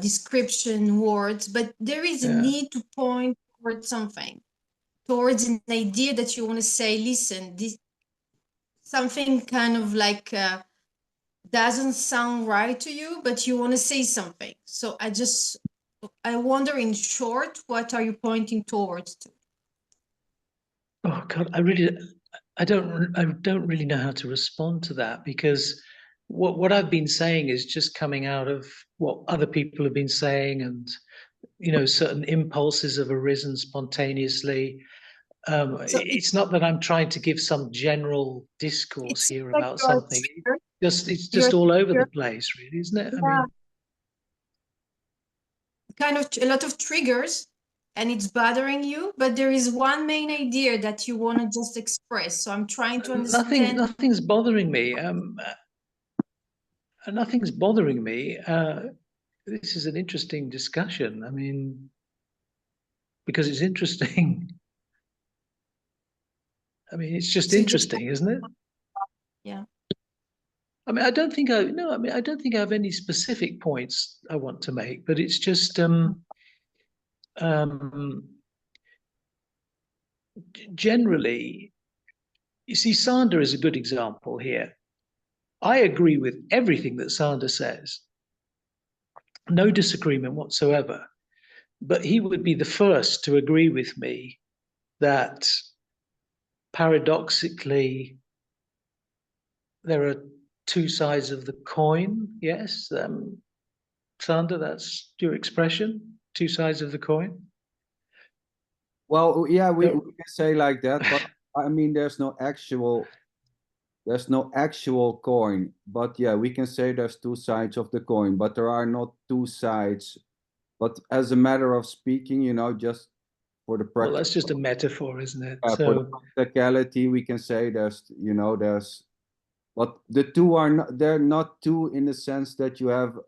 description words, but there is a need to point towards something, towards an idea that you want to say. Listen, this something kind of like doesn't sound right to you, but you want to say something. So I wonder, in short, what are you pointing towards to? Oh God, I don't really know how to respond to that, because what I've been saying is just coming out of what other people have been saying, and certain impulses have arisen spontaneously. So it's not that I'm trying to give some general discourse here like about you're something. triggered. It's You're just all over the triggered. place, really, isn't it? I Yeah. mean, Kind of a lot of triggers, and it's bothering you, but there is one main idea that you want to just express. So I'm trying to understand. nothing's bothering me. Nothing's bothering me. This is an interesting discussion. I mean, because it's interesting. I mean, it's just So you just- interesting, isn't it? Yeah. I mean, I don't think I have any specific points I want to make, but it's just generally, you see, Sander is a good example here. I agree with everything that Sander says. No disagreement whatsoever. But he would be the first to agree with me that paradoxically, there are two sides of the coin. Yes, Sander, that's your expression, two sides of the coin. Well, yeah, we No. can say like that, but I mean, there's no actual coin. But yeah, we can say there's two sides of the coin, but there are not two sides. But as a matter of speaking, you know, just for the Well, that's just a metaphor, isn't it? for the practicality, we can say there's, you know, there's, but the two are not, they're not two in the sense that you have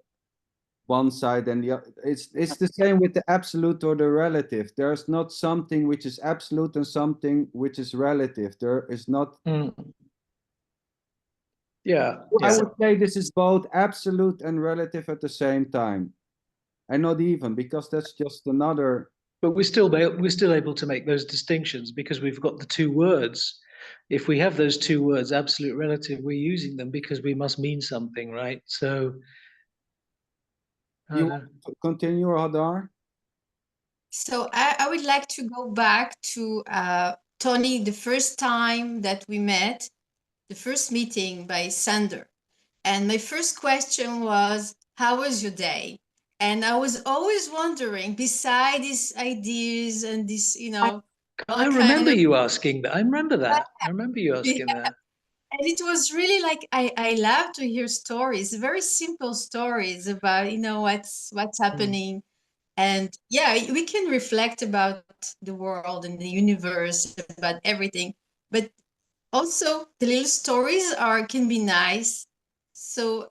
one side and the other. It's the same with the absolute or the relative. There's not something which is absolute and something which is relative. There is not. Yeah, I would say this is both absolute and relative at the same time, and not even, because that's just another. But we're still able to make those distinctions because we've got the two words. If we have those two words, absolute, relative, we're using them because we must mean something, right? So You want to continue, Hadar? So I would like to go back to Tony, the first time that we met, the first meeting by Sander. And my first question was, how was your day? And I was always wondering, beside these ideas and this, you know, I remember you asking that. I remember that. I remember you asking that. And it was really like I love to hear stories, very simple stories about, you know, what's happening. And yeah, we can reflect about the world and the universe, about everything. But also the little stories can be nice. So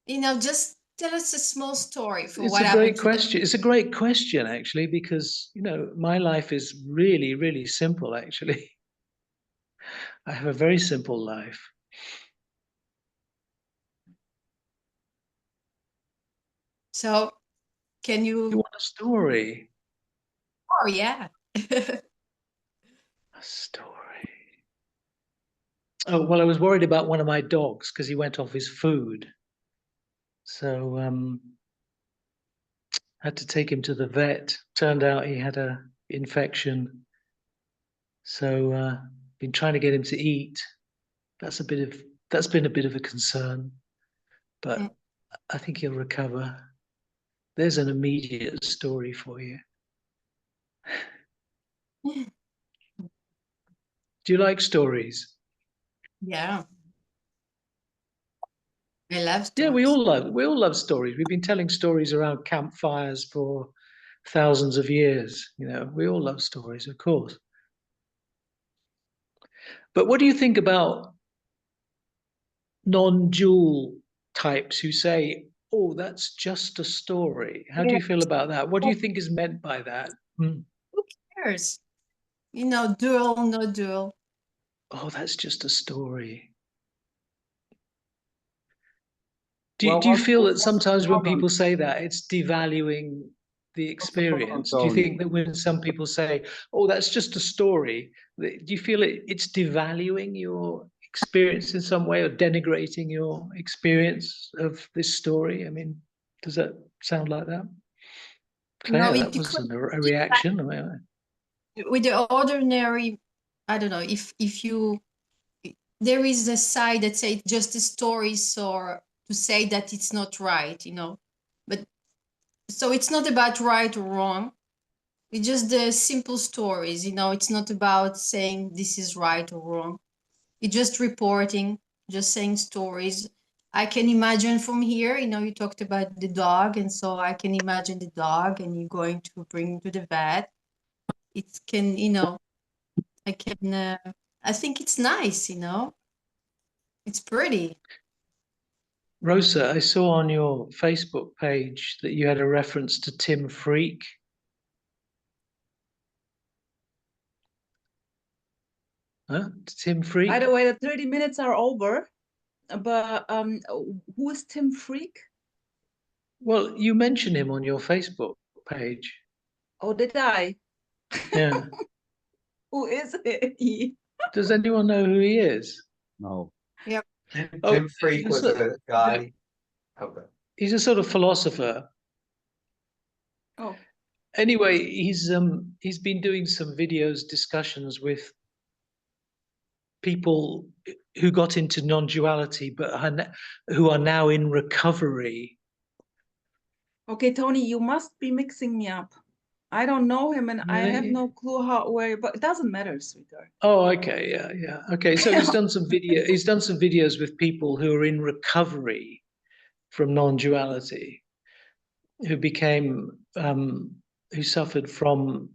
you know, just tell us a small story for It's what a happened great today. question. It's a great question, actually, because, you know, my life is really, really simple, actually. I have a very simple life. So can you want a story? Oh yeah. A story. Oh, well, I was worried about one of my dogs because he went off his food. So had to take him to the vet. Turned out he had an infection. So been trying to get him to eat. That's been a bit of a concern, but I think he'll recover. There's an immediate story for you. Do you like stories? Yeah. I love stories. Yeah, we all love stories. We've been telling stories around campfires for thousands of years. You know, we all love stories, of course. But what do you think about non-dual types who say, oh, that's just a story? How do you feel about that? What do you think is meant by that? Who cares? You know, dual, no dual. Oh, that's just a story. Do you feel that sometimes when people say that, it's devaluing the experience? Do you think that when some people say, oh, that's just a story, do you feel it's devaluing your experience in some way or denigrating your experience of this story? I mean, does that sound like that? Claire, No, that wasn't a reaction. With the ordinary, I don't know, if you, there is a side that say it's just a story, so to say that it's not right, you know. But so it's not about right or wrong. It's just the simple stories, you know, it's not about saying this is right or wrong. It's just reporting, just saying stories. I can imagine from here, you know, you talked about the dog, and so I can imagine the dog and you're going to bring him to the vet. It can, you know, I can, I think it's nice, you know, it's pretty. Rosa, I saw on your Facebook page that you had a reference to Tim Freak. Huh? Tim Freak? By the way, the 30 minutes are over, but who is Tim Freak? Well, you mentioned him on your Facebook page. Oh, did I? Yeah. Who is he? Does anyone know who he is? No. Yep. Tim Freak was a guy. Okay. He's a sort of philosopher. Oh, Anyway, he's been doing some videos, discussions with people who got into non-duality, but who are now in recovery. okay, Tony, you must be mixing me up. I don't know him, and I have no clue where. But it doesn't matter, sweetheart. Oh, okay, yeah. Okay, so he's done some video. He's done some videos with people who are in recovery from non-duality, who became who suffered from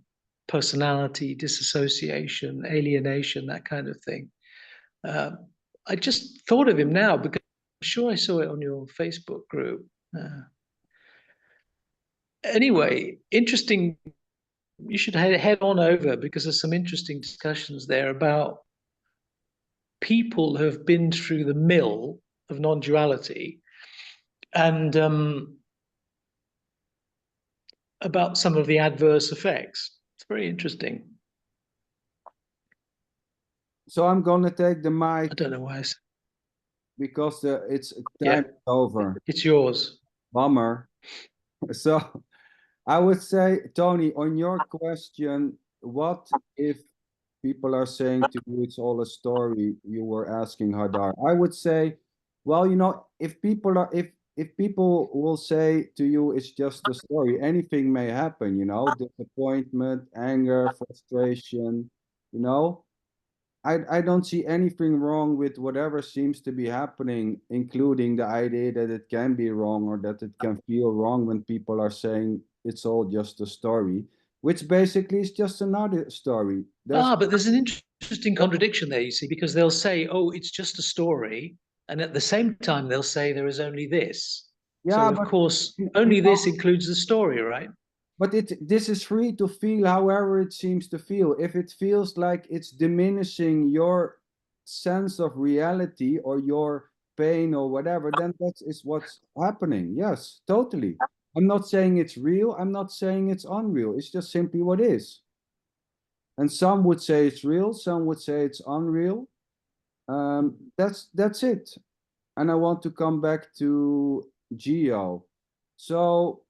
personality disassociation, alienation, that kind of thing. I just thought of him now because I'm sure I saw it on your Facebook group. Anyway, interesting. You should head on over because there's some interesting discussions there about people who have been through the mill of non-duality and about some of the adverse effects. It's very interesting. So I'm gonna take the I mic don't know why. because it's time is over. It's yours. Bummer. So I would say, Tony, on your question, what if people are saying to you it's all a story? You were asking Hadar. I would say, well, you know, if people will say to you it's just a story, anything may happen, you know, disappointment, anger, frustration, you know. I don't see anything wrong with whatever seems to be happening, including the idea that it can be wrong or that it can feel wrong when people are saying it's all just a story, which basically is just another story. But there's an interesting contradiction there, you see, because they'll say, oh, it's just a story. And at the same time, they'll say there is only this. Yeah, so, of course, only this includes the story, right? But this is free to feel however it seems to feel. If it feels like it's diminishing your sense of reality or your pain or whatever, then that is what's happening. Yes, totally. I'm not saying it's real. I'm not saying it's unreal. It's just simply what is. And some would say it's real. Some would say it's unreal. That's it. And I want to come back to Geo. So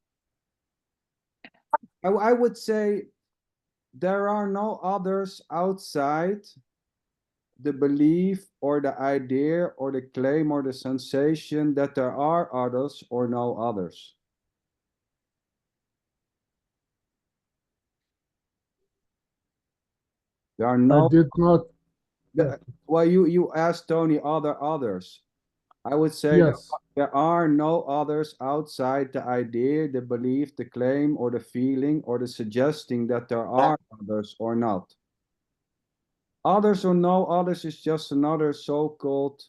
I would say there are no others outside the belief or the idea or the claim or the sensation that there are others or no others. There are no. I did not. Well, you asked Tony, others. I would say Yes. there are no others outside the idea, the belief, the claim, or the feeling, or the suggesting that there are others or not. Others or no others is just another so-called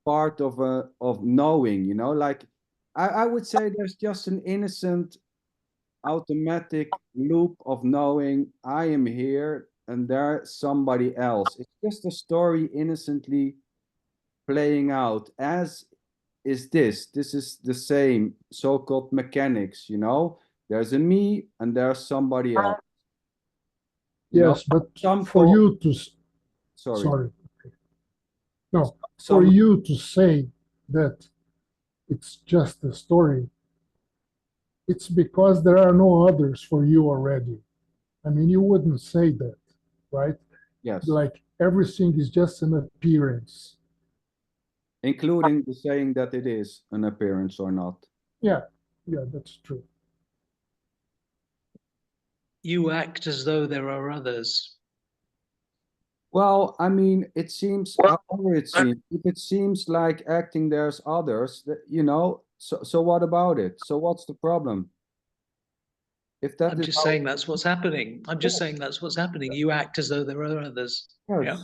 part of knowing, you know, like I would say there's just an innocent automatic loop of knowing I am here and there's somebody else. It's just a story innocently playing out, as is this. This is the same so-called mechanics, you know. There's a me and there's somebody else. Yes, but for you to sorry. No, for you to say that it's just a story, it's because there are no others for you already. I mean, you wouldn't say that, right? Yes. Like everything is just an appearance. Including the saying that it is an appearance or not. Yeah, that's true. you act as though there are others. Well, I mean, it seems, however it seems, if it seems like acting there's others, you know, so what about it? So what's the problem? If that I'm is just saying that's what's happening. I'm just saying that's what's happening. You act as though there are others. yes. Yeah.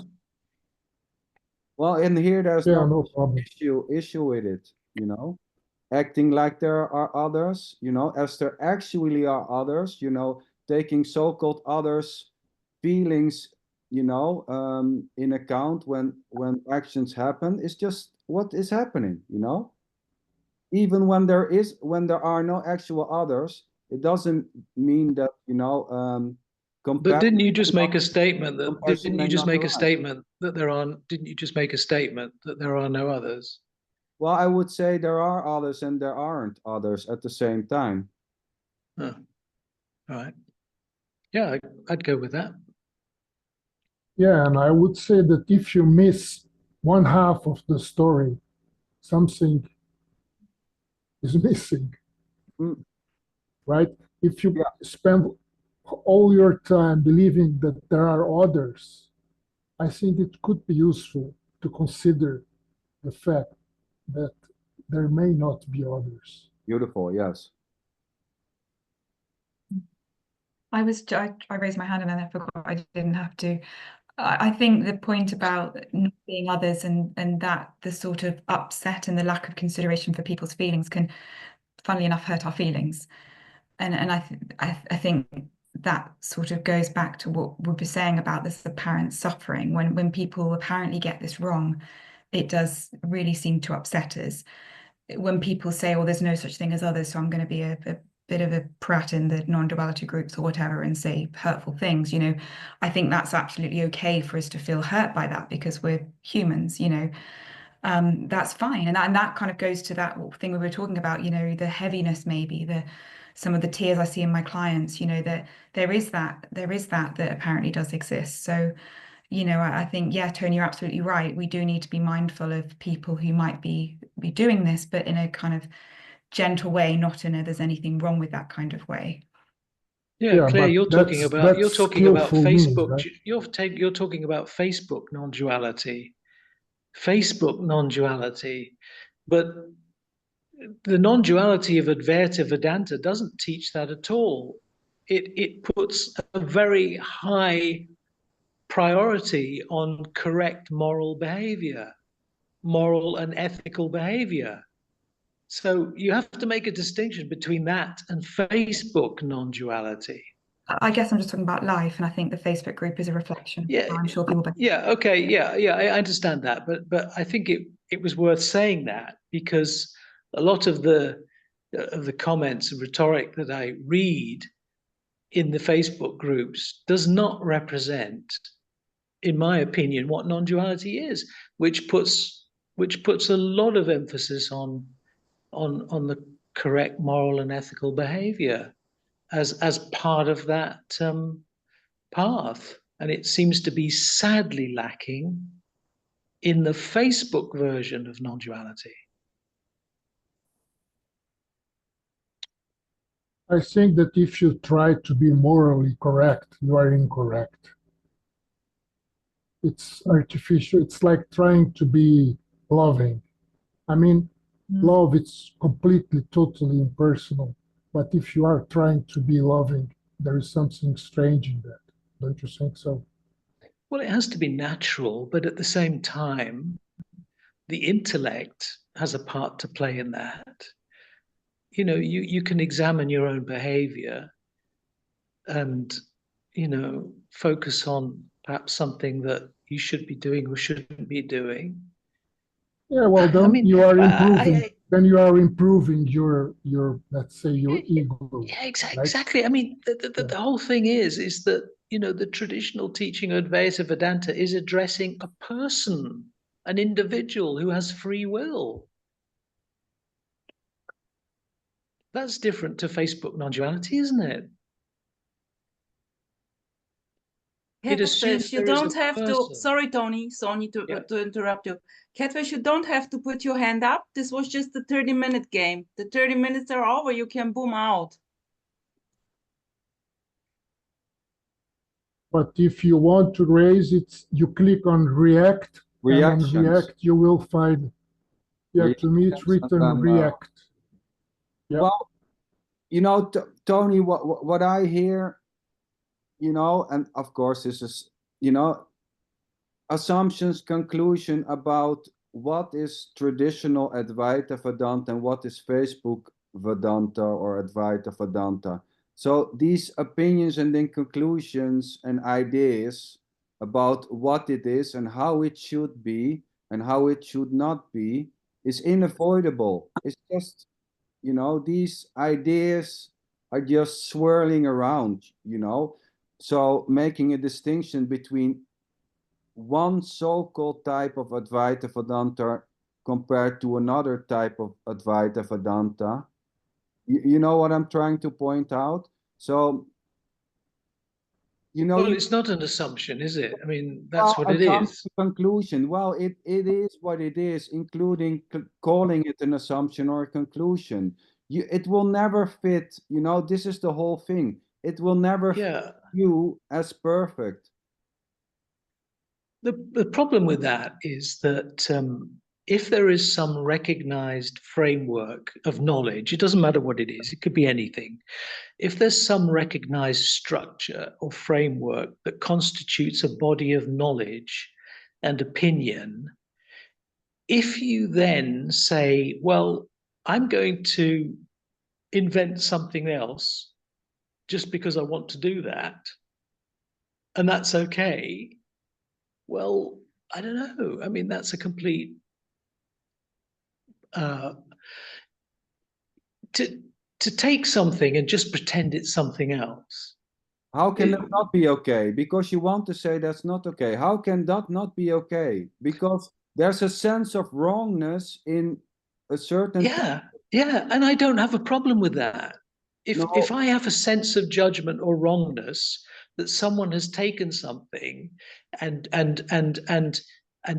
Well, in here there's Yeah, no no problem. issue with it, you know, acting like there are others, you know, as there actually are others, you know, taking so-called others' feelings, you know, in account when actions happen is just what is happening, you know. Even when there are no actual others, it doesn't mean that, you know, But didn't you just compassion make a statement that compassion didn't you may just not make a arise. statement that there aren't didn't you just make a statement that there are no others? Well, I would say there are others and there aren't others at the same time. Oh, all right. Yeah, I'd go with that. Yeah, and I would say that if you miss one half of the story, something is missing, Mm, right? If you yeah, spend all your time believing that there are others, I think it could be useful to consider the fact that there may not be others. beautiful, yes. I raised my hand and then I forgot I didn't have to. I think the point about not being others and that the sort of upset and the lack of consideration for people's feelings can, funnily enough, hurt our feelings. And I think that sort of goes back to what we were saying about this apparent suffering. When people apparently get this wrong, it does really seem to upset us. When people say, "Oh, there's no such thing as others," so I'm going to be a bit of a prat in the non-duality groups or whatever and say hurtful things, you know, I think that's absolutely okay for us to feel hurt by that because we're humans, you know. That's fine. And that kind of goes to that thing we were talking about, you know, the heaviness, maybe some of the tears I see in my clients, you know, that there is that apparently does exist. So, you know, I think, yeah, Tony, you're absolutely right. We do need to be mindful of people who might be doing this, but in a kind of gentle way, not in a there's anything wrong with that kind of way. Yeah, Claire, but you're talking about skillful means, Facebook. right? You're talking about Facebook non-duality. Facebook non-duality, but the non-duality of Advaita Vedanta doesn't teach that at all. It puts a very high priority on correct moral behavior, moral and ethical behavior. So you have to make a distinction between that and Facebook non-duality. I guess I'm just talking about life, and I think the Facebook group is a reflection. Yeah, I'm sure people. yeah, okay, yeah, I understand that, but I think it was worth saying that because a lot of the comments and rhetoric that I read in the Facebook groups does not represent, in my opinion, what non-duality is, which puts a lot of emphasis on the correct moral and ethical behavior as part of that path. And it seems to be sadly lacking in the Facebook version of non-duality. I think that if you try to be morally correct, you are incorrect. It's artificial. It's like trying to be loving. I mean, love, it's completely, totally impersonal. But if you are trying to be loving, there is something strange in that. Don't you think so? Well, it has to be natural, but at the same time, the intellect has a part to play in that. You know, you can examine your own behavior and, you know, focus on perhaps something that you should be doing or shouldn't be doing. Yeah, well, then I mean, you are improving. Then you are improving your let's say your ego. Yeah, right? exactly. I mean, the whole thing is that, you know, the traditional teaching of Advaita Vedanta is addressing a person, an individual who has free will. That's different to Facebook non-duality, isn't it? It assumes Catfish, you there is a don't have to, person. sorry, Tony, Yeah. to interrupt you. Catfish, you don't have to put your hand up. This was just a 30-minute game. The 30 minutes are over, you can boom out. But if you want to raise it, you click on react, and on Reactions. react you will find, to me it's written react. Yeah. Well, you know, Tony, what I hear, you know, and of course this is, you know, assumptions, conclusion about what is traditional Advaita Vedanta and what is Facebook Vedanta or Advaita Vedanta. So these opinions and then conclusions and ideas about what it is and how it should be and how it should not be is unavoidable. It's just, you know, these ideas are just swirling around, you know. So making a distinction between one so-called type of Advaita Vedanta compared to another type of Advaita Vedanta. You know what I'm trying to point out? So, you know, Well, it's not an assumption, is it? I mean, that's well, what it is. conclusion. Well, it is what it is, including calling it an assumption or a conclusion. It will never fit. You know, this is the whole thing. It will never Yeah. fit you as perfect. The problem with that is that if there is some recognized framework of knowledge, it doesn't matter what it is, it could be anything. If there's some recognized structure or framework that constitutes a body of knowledge and opinion, if you then say, well, I'm going to invent something else just because I want to do that, and that's okay, well, I don't know. I mean, that's a complete to take something and just pretend it's something else. How can that not be okay? Because you want to say that's not okay. How can that not be okay? Because there's a sense of wrongness in a certain. Yeah, and I don't have a problem with that. If I have a sense of judgment or wrongness that someone has taken something and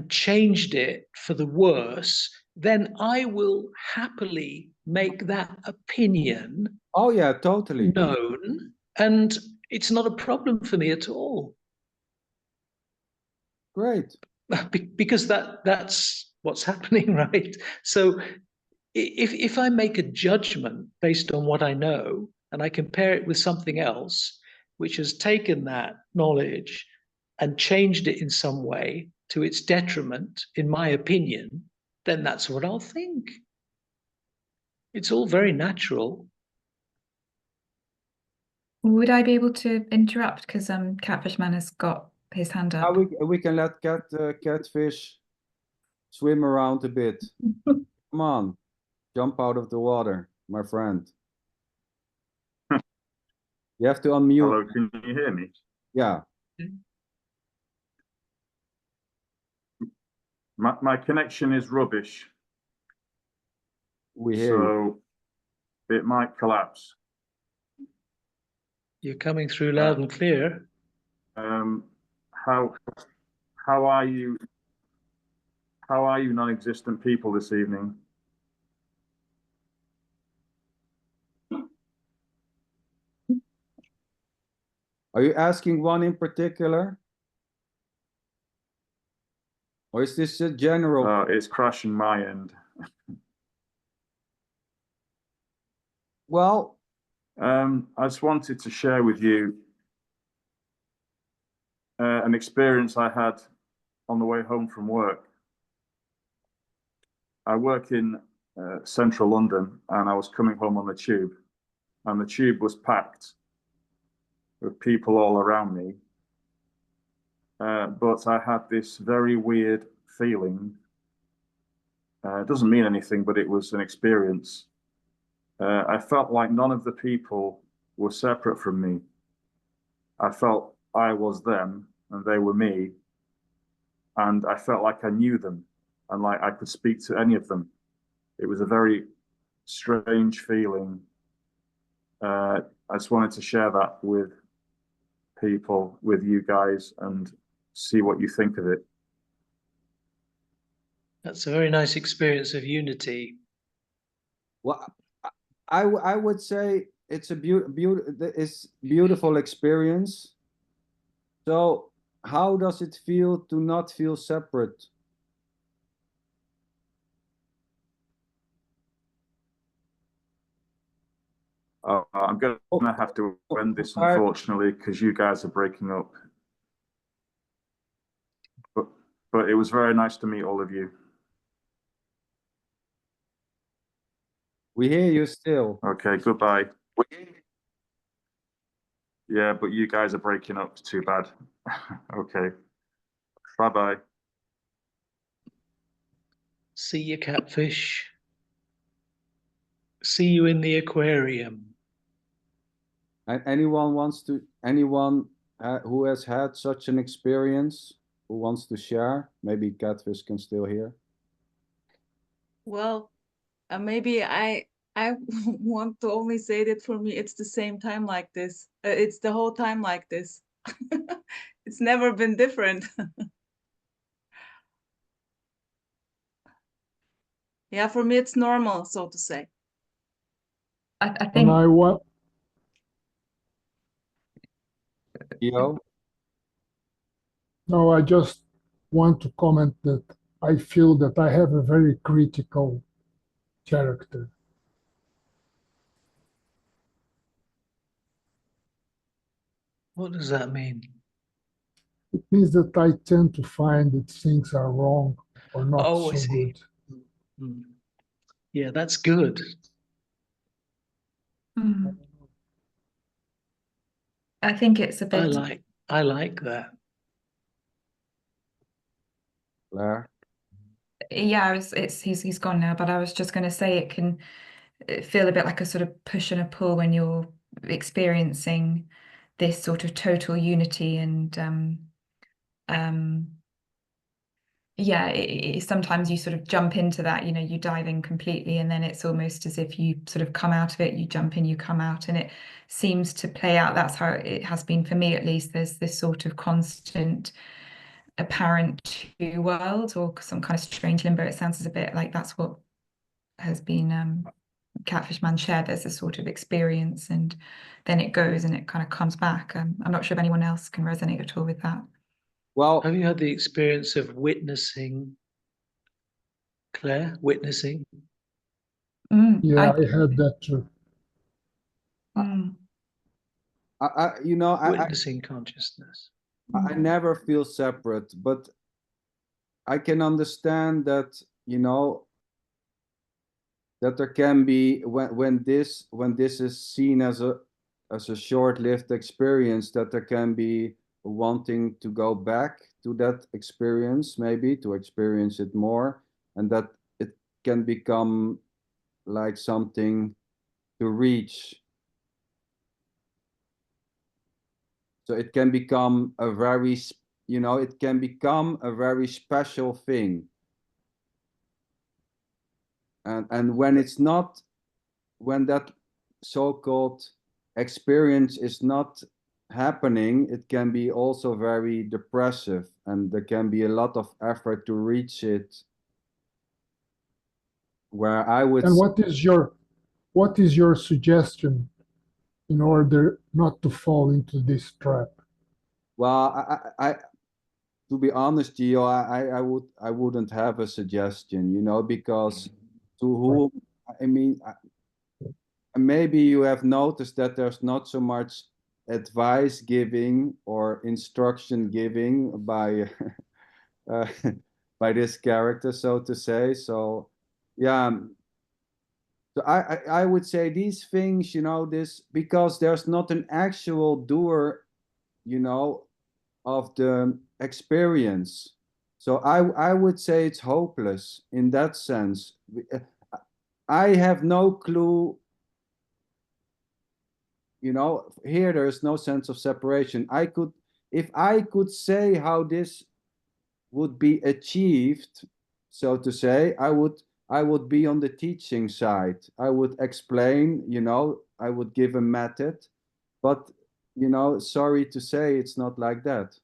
changed it for the worse, then I will happily make that opinion Oh yeah, totally known, and it's not a problem for me at all. great. Because that's what's happening, right? So if I make a judgment based on what I know and I compare it with something else which has taken that knowledge and changed it in some way to its detriment, in my opinion, then that's what I'll think. It's all very natural. Would I be able to interrupt because Catfishman has got his hand up? We can let catfish swim around a bit. Come on, jump out of the water, my friend. You have to unmute. Hello, can you hear me? Yeah. My connection is rubbish. We hear you. So it might collapse. You're coming through loud and clear. How are you? How are you, non-existent people, this evening? Are you asking one in particular? Or is this a general? It's crashing my end. Well, I just wanted to share with you an experience I had on the way home from work. I work in central London, and I was coming home on the tube, and the tube was packed with people all around me. But I had this very weird feeling. It doesn't mean anything, but it was an experience. I felt like none of the people were separate from me. I felt I was them and they were me. And I felt like I knew them and like I could speak to any of them. It was a very strange feeling. I just wanted to share that with people, with you guys, and see what you think of it. That's a very nice experience of unity. well, I would say it's a beautiful experience. So how does it feel to not feel separate? I'm going to have to end this, unfortunately, because you guys are breaking up. But it was very nice to meet all of you. We hear you still. Okay, goodbye. Yeah, but you guys are breaking up. Too bad. Okay. Bye-bye. See you, catfish. See you in the aquarium. And anyone who has had such an experience who wants to share? Maybe Catfish can still hear. Well, maybe I want to only say that for me, it's the same time like this. It's the whole time like this. It's never been different. Yeah, for me, it's normal, so to say. I And think I want, Yo, no, I just want to comment that I feel that I have a very critical character. What does that mean? It means that I tend to find that things are wrong or not Oh, I so see. good. Mm. Yeah, that's good. I think it's a I bit. like that. Claire. Yeah, he's gone now, but I was just going to say it can feel a bit like a sort of push and a pull when you're experiencing this sort of total unity, and yeah, sometimes you sort of jump into that, you know, you dive in completely, and then it's almost as if you sort of come out of it, you jump in, you come out, and it seems to play out. That's how it has been for me, at least. There's this sort of constant apparent two worlds, or some kind of strange limbo. It sounds as a bit like that's what has been Catfish Man shared. There's a sort of experience, and then it goes and it kind of comes back. I'm not sure if anyone else can resonate at all with that. Well, Have you had the experience of witnessing, Claire? Witnessing? Yeah, I had that too. Witnessing consciousness. I never feel separate, but I can understand that, you know, that there can be when this is seen as a short-lived experience, that there can be wanting to go back to that experience, maybe to experience it more, and that it can become like something to reach. So it can become a very, you know, it can become a very special thing. And when it's not, when that so-called experience is not happening, it can be also very depressive, and there can be a lot of effort to reach it. Where I would. And what is your suggestion in order not to fall into this trap? Well, I to be honest, Gio, I wouldn't have a suggestion, you know, because to whom, I mean, maybe you have noticed that there's not so much advice giving or instruction giving by uh, by this character, so to say. So yeah, so I would say these things, you know, this, because there's not an actual doer, you know, of the experience. So I would say it's hopeless in that sense. I have no clue, you know, here there is no sense of separation. If I could say how this would be achieved, so to say, I would be on the teaching side. I would explain, you know, I would give a method, but, you know, sorry to say, it's not like that.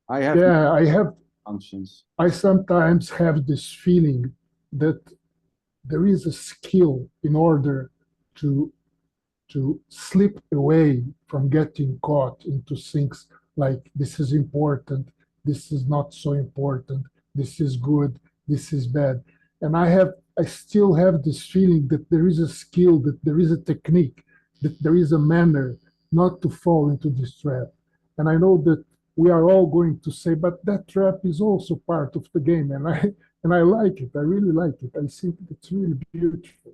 I have functions. I sometimes have this feeling that there is a skill in order to slip away from getting caught into things like this is important, this is not so important, this is good, this is bad. And I still have this feeling that there is a skill, that there is a technique, that there is a manner not to fall into this trap. And I know that we are all going to say, but that trap is also part of the game. And I like it. I really like it. I think it's really beautiful.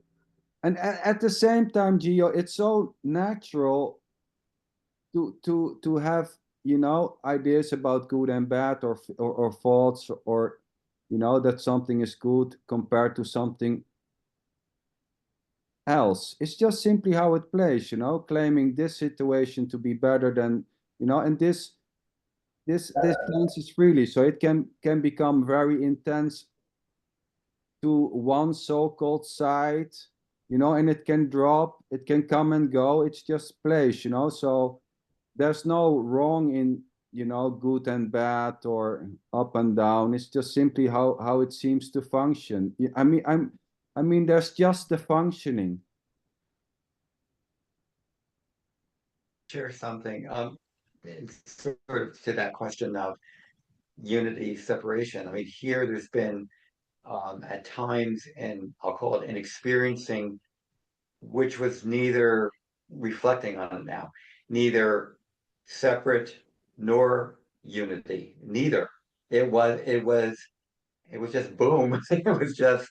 And at the same time, Gio, it's so natural to have, you know, ideas about good and bad, or thoughts, or, you know, that something is good compared to something else. It's just simply how it plays, you know, claiming this situation to be better than, you know, and this dances freely, so it can become very intense to one so-called side, you know, and it can drop, it can come and go. It's just plays, you know. So there's no wrong in, you know, good and bad or up and down. It's just simply how it seems to function. I mean, there's just the functioning. Share something. It's sort of to that question of unity, separation. I mean, here there's been at times, and I'll call it an experiencing, which was neither, reflecting on it now, neither separate nor unity. Neither. It was just boom. It was just,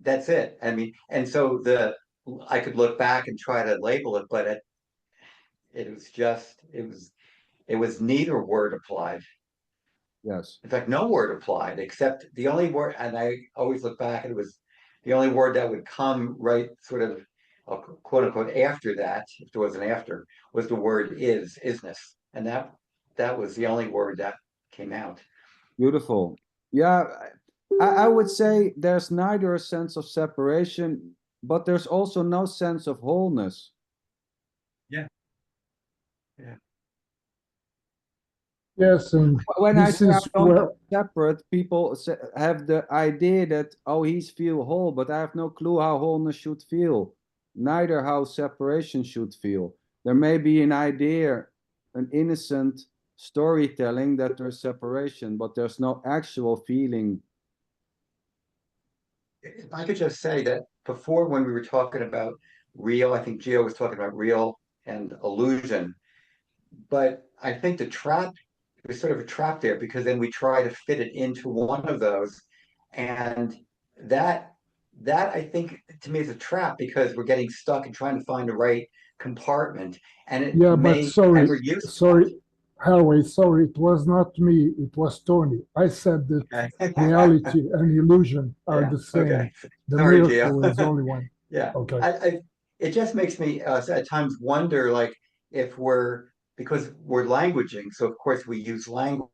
that's it. I mean, and so I could look back and try to label it, but it was just, it was neither word applied. Yes. In fact, no word applied, except the only word, and I always look back, and it was the only word that would come right sort of, quote unquote, after that, if there was an after, was the word isness. And that was the only word that came out. Beautiful. Yeah, I would say there's neither a sense of separation, but there's also no sense of wholeness. Yeah. Yeah. Yes, and When I this say I is don't where, separate, people have the idea that, oh, he's feel whole, but I have no clue how wholeness should feel, neither how separation should feel. There may be an idea, an innocent storytelling that there's separation, but there's no actual feeling. If I could just say that before, when we were talking about real, I think Gio was talking about real and illusion, but I think the trap, there's sort of a trap there, because then we try to fit it into one of those, and that I think, to me, is a trap, because we're getting stuck and trying to find the right compartment, and it yeah, but may, and we're used sorry, Harway, sorry, it was not me, it was Tony. I said that to it. reality and illusion are Yeah, the same. okay. The Sorry, miracle Gio. is only one. Yeah, Okay. it just makes me at times wonder, like, if because we're languaging, so of course we use language,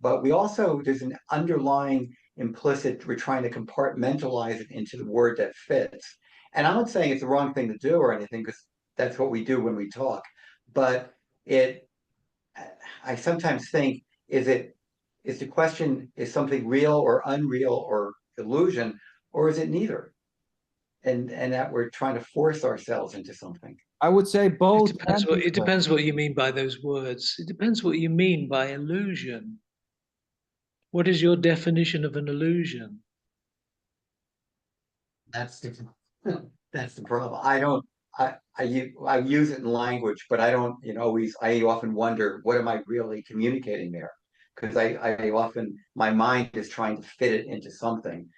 but we also, there's an underlying implicit, we're trying to compartmentalize it into the word that fits. And I'm not saying it's the wrong thing to do or anything, because that's what we do when we talk. But I sometimes think, is the question, is something real or unreal or illusion, or is it neither? And that we're trying to force ourselves into something. I would say both. It depends what you mean by those words. It depends what you mean by illusion. What is your definition of an illusion? That's the problem. I use it in language, but I don't, I often wonder, what am I really communicating there? Because I often, my mind is trying to fit it into something.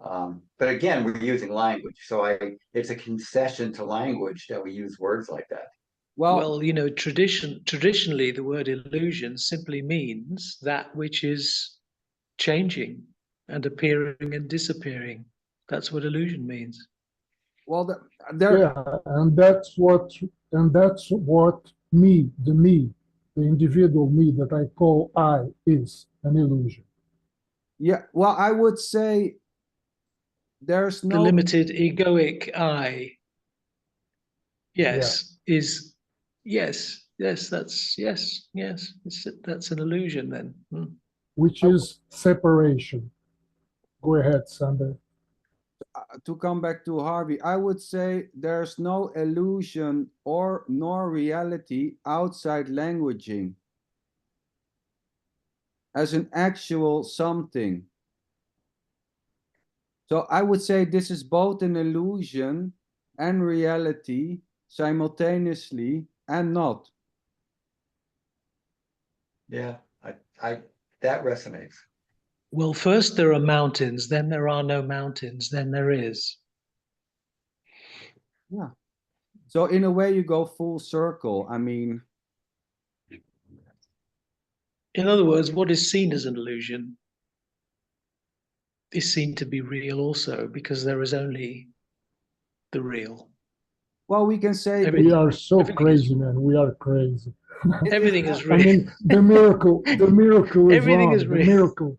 But again, we're using language, so it's a concession to language that we use words like that. Well, traditionally, the word illusion simply means that which is changing and appearing and disappearing. That's what illusion means. Well, yeah, and that's what me, the individual me that I call I, is an illusion. Yeah, well, I would say there's no, the limited egoic I. Yes, is yes, that's an illusion then. Which is separation. Go ahead, Sander. To come back to Harvey, I would say there's no illusion nor reality outside languaging. as an actual something. So I would say this is both an illusion and reality simultaneously and not. Yeah, I that resonates. Well, first there are mountains, then there are no mountains, then there is. Yeah. So in a way you go full circle. I mean, In other words, what is seen as an illusion is seen to be real also, because there is only the real. well, we can say We are so everything crazy, man. We are crazy. Everything is I real. mean, the miracle is Everything on. is The real. miracle.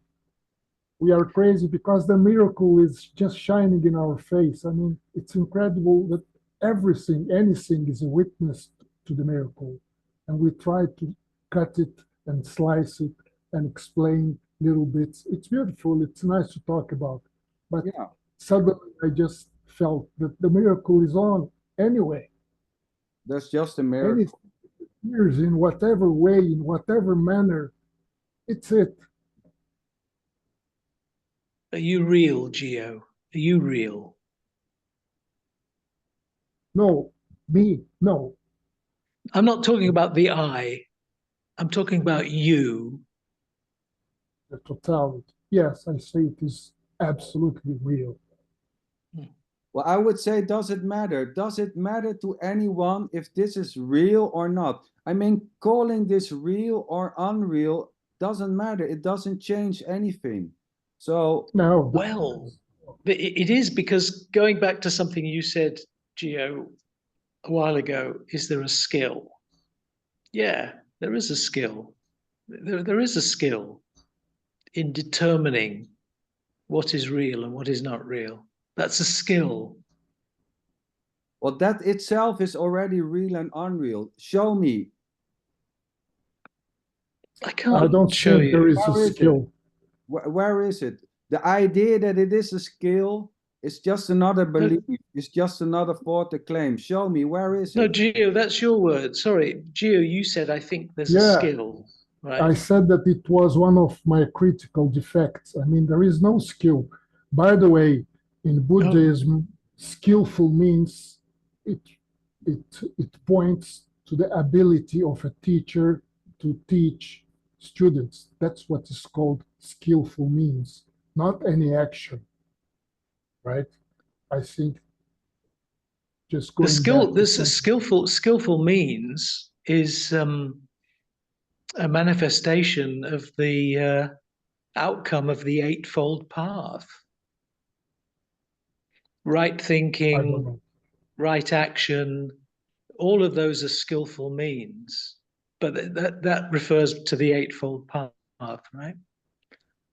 We are crazy because the miracle is just shining in our face. I mean, it's incredible that everything, anything is a witness to the miracle. And we try to cut it and slice it and explain little bits. It's beautiful. It's nice to talk about. But yeah, suddenly I just felt that the miracle is on anyway. that's just a miracle. Anything appears in whatever way, in whatever manner, it's it. Are you real, Geo? Are you real? No, me, no. I'm not talking about the I. I'm talking about you. The totality. Yes, I say it is absolutely real. Well, I would say, does it matter? Does it matter to anyone if this is real or not? I mean, calling this real or unreal doesn't matter. It doesn't change anything. So, No, Well, it is, because going back to something you said, Geo, a while ago, is there a skill? Yeah, there is a skill. There is a skill in determining what is real and what is not real. That's a skill. well, that itself is already real and unreal. Show me. I I can't don't show think there you. is a Where is it? skill. Where is it? The idea that it is a skill is just another belief. It's just another thought to claim. Show me, where is No, it? Geo, that's your word. Sorry, Geo, you said I think there's a Yeah, skill, I right? said that it was one of my critical defects. I mean, there is no skill. By the way, in Buddhism, skillful means it it points to the ability of a teacher to teach students. That's what is called skillful means, not any action, right? I think just The going skill, back to this something. skillful means is a manifestation of the outcome of the eightfold path. Right I don't thinking, know. right action, all of those are skillful means. But that refers to the eightfold path, right?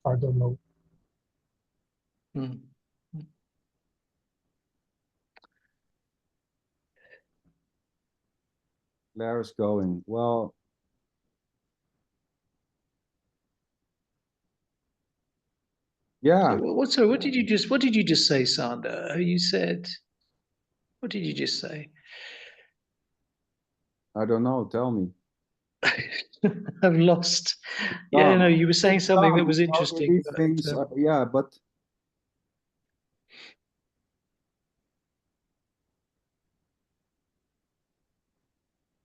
I don't know. Mm. Claire's going. Well, yeah, What did you just say, Sander? You said, what did you just say? I don't know. Tell me. I've lost. Yeah, no, you were saying something that was You know, interesting. these But, things, yeah, but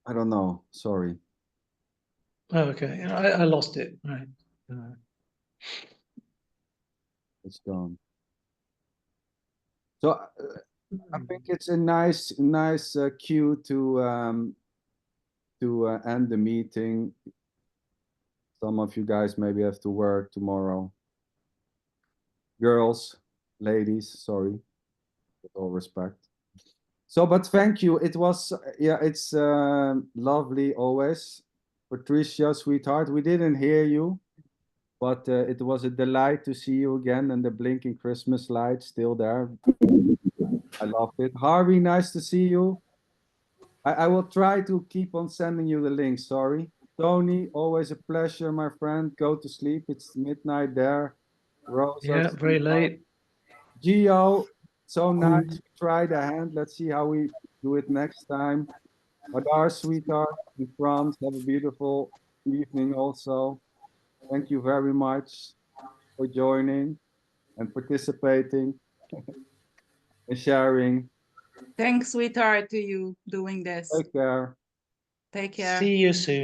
I don't know. Sorry. oh, okay, I lost it. Right. It's gone. So I think it's a nice cue to end the meeting. Some of you guys maybe have to work tomorrow. Girls, ladies, sorry, with all respect. So, but thank you. It was, yeah, it's lovely always. Patricia, sweetheart, we didn't hear you, but it was a delight to see you again, and the blinking Christmas lights still there. I loved it. Harvey, nice to see you. I will try to keep on sending you the link. Sorry. Tony, always a pleasure, my friend. Go to sleep. It's midnight there. Rosa, Yeah, very late. Gio, so nice. We tried a hand. Let's see how we do it next time. Adar, sweetheart, in France, have a beautiful evening also. Thank you very much for joining and participating and sharing. Thanks, sweetheart, to you doing this. Take care. Take care. See you soon.